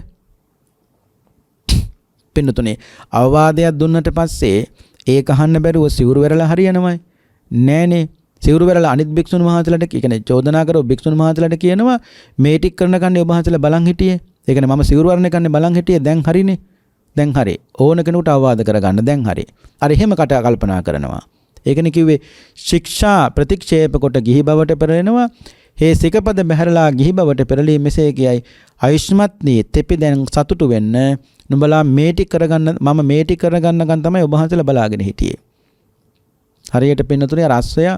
පින්නතුනේ අවවාදයක් දුන්නට පස්සේ ඒක අහන්න බැරුව සිවුරු වෙරළ හරියනවයි. නෑනේ. සිවුරු වෙරළ අනිත් භික්ෂුන් වහන්සේලාට කියන්නේ චෝදනා කරව භික්ෂුන් වහන්සේලාට කියනවා මේ ටික කරන කන්නේ ඔබ වහන්සේලා බලන් හිටියේ. ඒ කියන්නේ මම සිවුරු වර්ණේ කන්නේ බලන් හිටියේ දැන් හරිනේ. දැන් හරි. ඕන කෙනෙකුට අවවාද කරගන්න දැන් හරි. අර එහෙම කල්පනා කරනවා. ඒකනේ කිව්වේ ශික්ෂා ප්‍රතික්ෂේප කොට ගිහි බවට පෙරලෙනවා. හේ සිකපද බැහැරලා ගිහි බවට පෙරලී මෙසේ කියයි. ආයුෂ්මත්නි තෙපි දැන් සතුටු වෙන්න. නුඹලා මේ ටික කරගන්න මම මේ ටික කරගන්නකන් තමයි ඔබ වහන්සේලා බලාගෙන හිටියේ. හරියට පින්නතුනේ රස්සය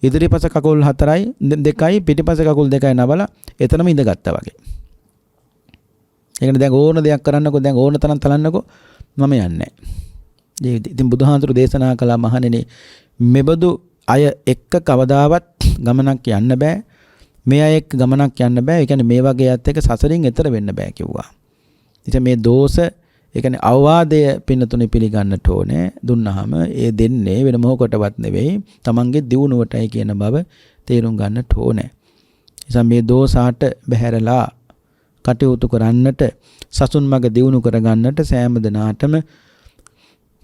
ඉදිරිපස කකුල් 4යි 2යි පිටිපස කකුල් 2යි නබලා එතනම ඉඳගත්තා වගේ. ඒකනේ දැන් ඕන දෙයක් කරන්නකෝ දැන් ඕන තරම් තලන්නකෝ මම යන්නේ. ඉතින් බුදුහාඳුරු දේශනා කළා මහණෙනි මෙබඳු අය එක්ක කවදාවත් ගමනක් යන්න බෑ. මේ අය එක්ක ගමනක් යන්න බෑ. ඒ කියන්නේ මේ වගේ අයත් එක්ක සසරින් එතර වෙන්න බෑ කිව්වා. ඉතින් මේ දෝෂ ඒ කියන්නේ අවවාදය පින්නතුනේ පිළිගන්නට ඕනේ. දුන්නාම ඒ දෙන්නේ වෙන මොහොකටවත් නෙවෙයි. තමන්ගේ දියුණුවටයි කියන බව තේරුම් ගන්නට ඕනේ. නිසා මේ දෝසාට බැහැරලා කටයුතු කරන්නට සසුන් මඟ දියුණු කරගන්නට සෑම දිනාටම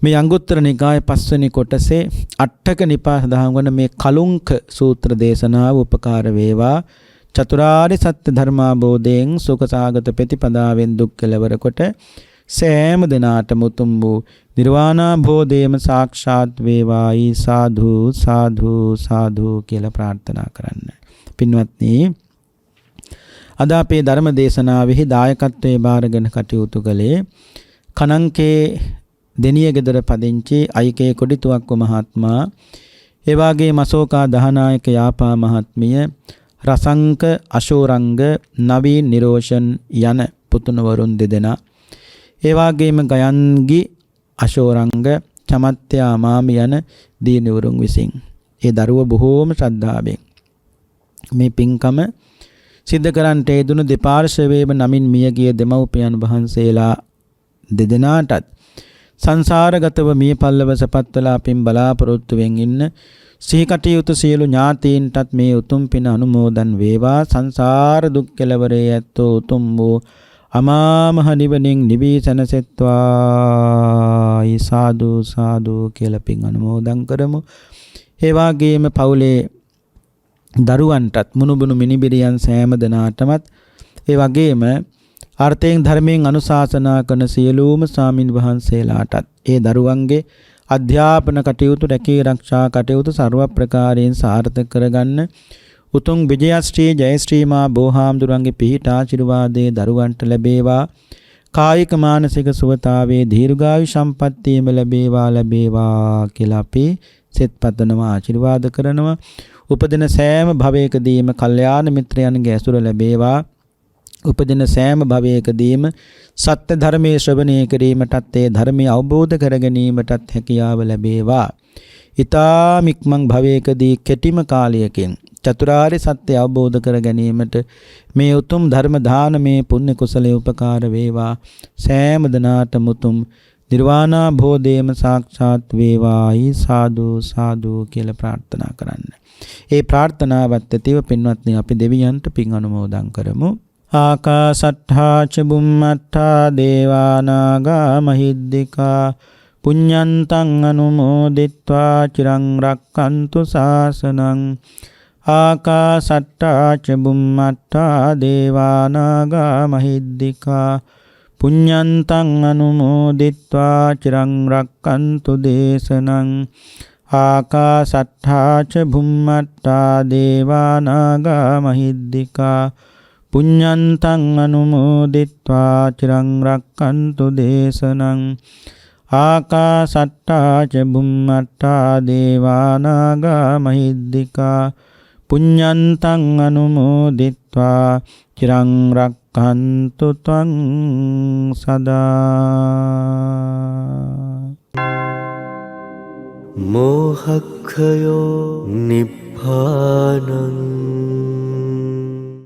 මේ අංගුත්තර නිකායේ 5 වෙනි කොටසේ අටක නිපා සඳහන් වන මේ කලුංක සූත්‍ර දේශනාව උපකාර වේවා. චතුරාර්ය සත්‍ය ධර්මාබෝධයෙන් සුඛසාගත ප්‍රතිපදාවෙන් දුක් කෙලවර කොට සෑම දිනාටම උතුම් වූ නිර්වාණාභෝධයම සාක්ෂාත් වේවායි සාධු සාධු සාධු කියලා ප්‍රාර්ථනා කරන්න. පින්වත්නි අද අපේ ධර්ම දේශනාවෙහි දායකත්වයේ බාරගෙන කටයුතු කළේ කනංකේ දෙනිය ගෙදර පදිංචි අයිකේ කොඩිතුවක්ක මහත්මයා, ඒ වගේම අශෝකා දහනායක යාපා මහත්මිය, රසංක අශෝරංග නවීන් නිරෝෂන් යන පුතුණවරුන් දෙදෙනා, ඒ වගේම ගයන්ගි අශෝරංග චමත්ත්‍යා මාමි යන දීනවරුන් විසින් ඒ දරුව බොහෝම ශ්‍රද්ධාවෙන් මේ පින්කම සිද්ධ කරන්නට යෙදුණු දෙපාර්ශ්වයේම නමින් මියගිය දෙමව්පියන් වහන්සේලා දෙදෙනාටත් සංසාරගතව මිය පල්ලව සපත්වලා පින් බලාපොරොත්තුවෙන් ඉන්න සිහි කටයුතු සියලු ඥාතීන්ටත් මේ උතුම් පින අනුමෝදන් වේවා. සංසාර දුක් කෙලවරේ ඇත්තෝ උතුම් වූ අමා මහ නිවනින් නිවී සැනසෙත්වා. සාදු සාදු කියලා පින් අනුමෝදන් කරමු. ඒ වගේම පවුලේ දරුවන්ටත් මුණුබුණු මිනිබිරියන් සෑම දෙනාටමත් ඒ වගේම අර්ථයෙන් ධර්මයෙන් අනුශාසනා කරන සියලුම ස්වාමින් වහන්සේලාටත් ඒ දරුවන්ගේ අධ්‍යාපන කටයුතු රැකී ආරක්ෂා කටයුතු ਸਰව ප්‍රකාරයෙන් සාර්ථක කරගන්න උතුම් විජයශ්‍රී ජයශ්‍රී මා බෝහාම්දුරන්ගේ පිහිට ආශිර්වාදයේ දරුවන්ට ලැබේවා. කායික මානසික සුවතාවේ දීර්ඝායු සම්පන්නියම ලැබේවා කියලා අපි සෙත් පතනවා ආශිර්වාද කරනවා. උපදින සෑම භවයකදීම කල්යාණ මිත්‍රයන්ගේ ඇසුර ලැබේවා. උපදින සෑම භවයකදීම සත්‍ය ධර්මයේ ශ්‍රවණය කිරීමටත් ඒ ධර්මය අවබෝධ කර ගැනීමටත් හැකියාව ලැබේවා. ඊතා මික්මන් භවයකදී කෙටිම කාලයකින් චතුරාර්ය සත්‍ය අවබෝධ කර ගැනීමට මේ උතුම් ධර්ම දානමේ පුණ්‍ය කුසලයේ උපකාර වේවා. සෑම දිනාටම උතුම් නිර්වාණාභෝධයම සාක්ෂාත් වේවායි සාදු සාදු කියලා ප්‍රාර්ථනා කරන්න. ඒ ප්‍රාර්ථනාවත් ඇතිව පින්වත්නි අපි දෙවියන්ට පින් අනුමෝදන් කරමු. ආකාසට්ඨා ච බුම්මට්ඨා දේවානාගා මහිද්దికා පුඤ්ඤන්තං අනුමෝදිත්වා චිරං රක්칸තු ශාසනං. ආකාසට්ඨා ච බුම්මට්ඨා දේවානාගා මහිද්దికා පුඤ්ඤන්තං අනුමෝදිත්වා චිරං රක්칸තු දේශනං. ආකාසට්ඨා ච බුම්මට්ඨා දේවානාගා මහිද්దికා පුඤ්ඤන්තං අනුමෝදිත්වා චිරං රක්칸තු දේශනං. ආකාසට්ඨා ච බුම්මට්ඨා දේවානාගා මහිද්దికා පුඤ්ඤන්තං අනුමෝදිත්වා චිරං රක්칸තු ත්වං සදා. मोहक्षयो निब्बानम्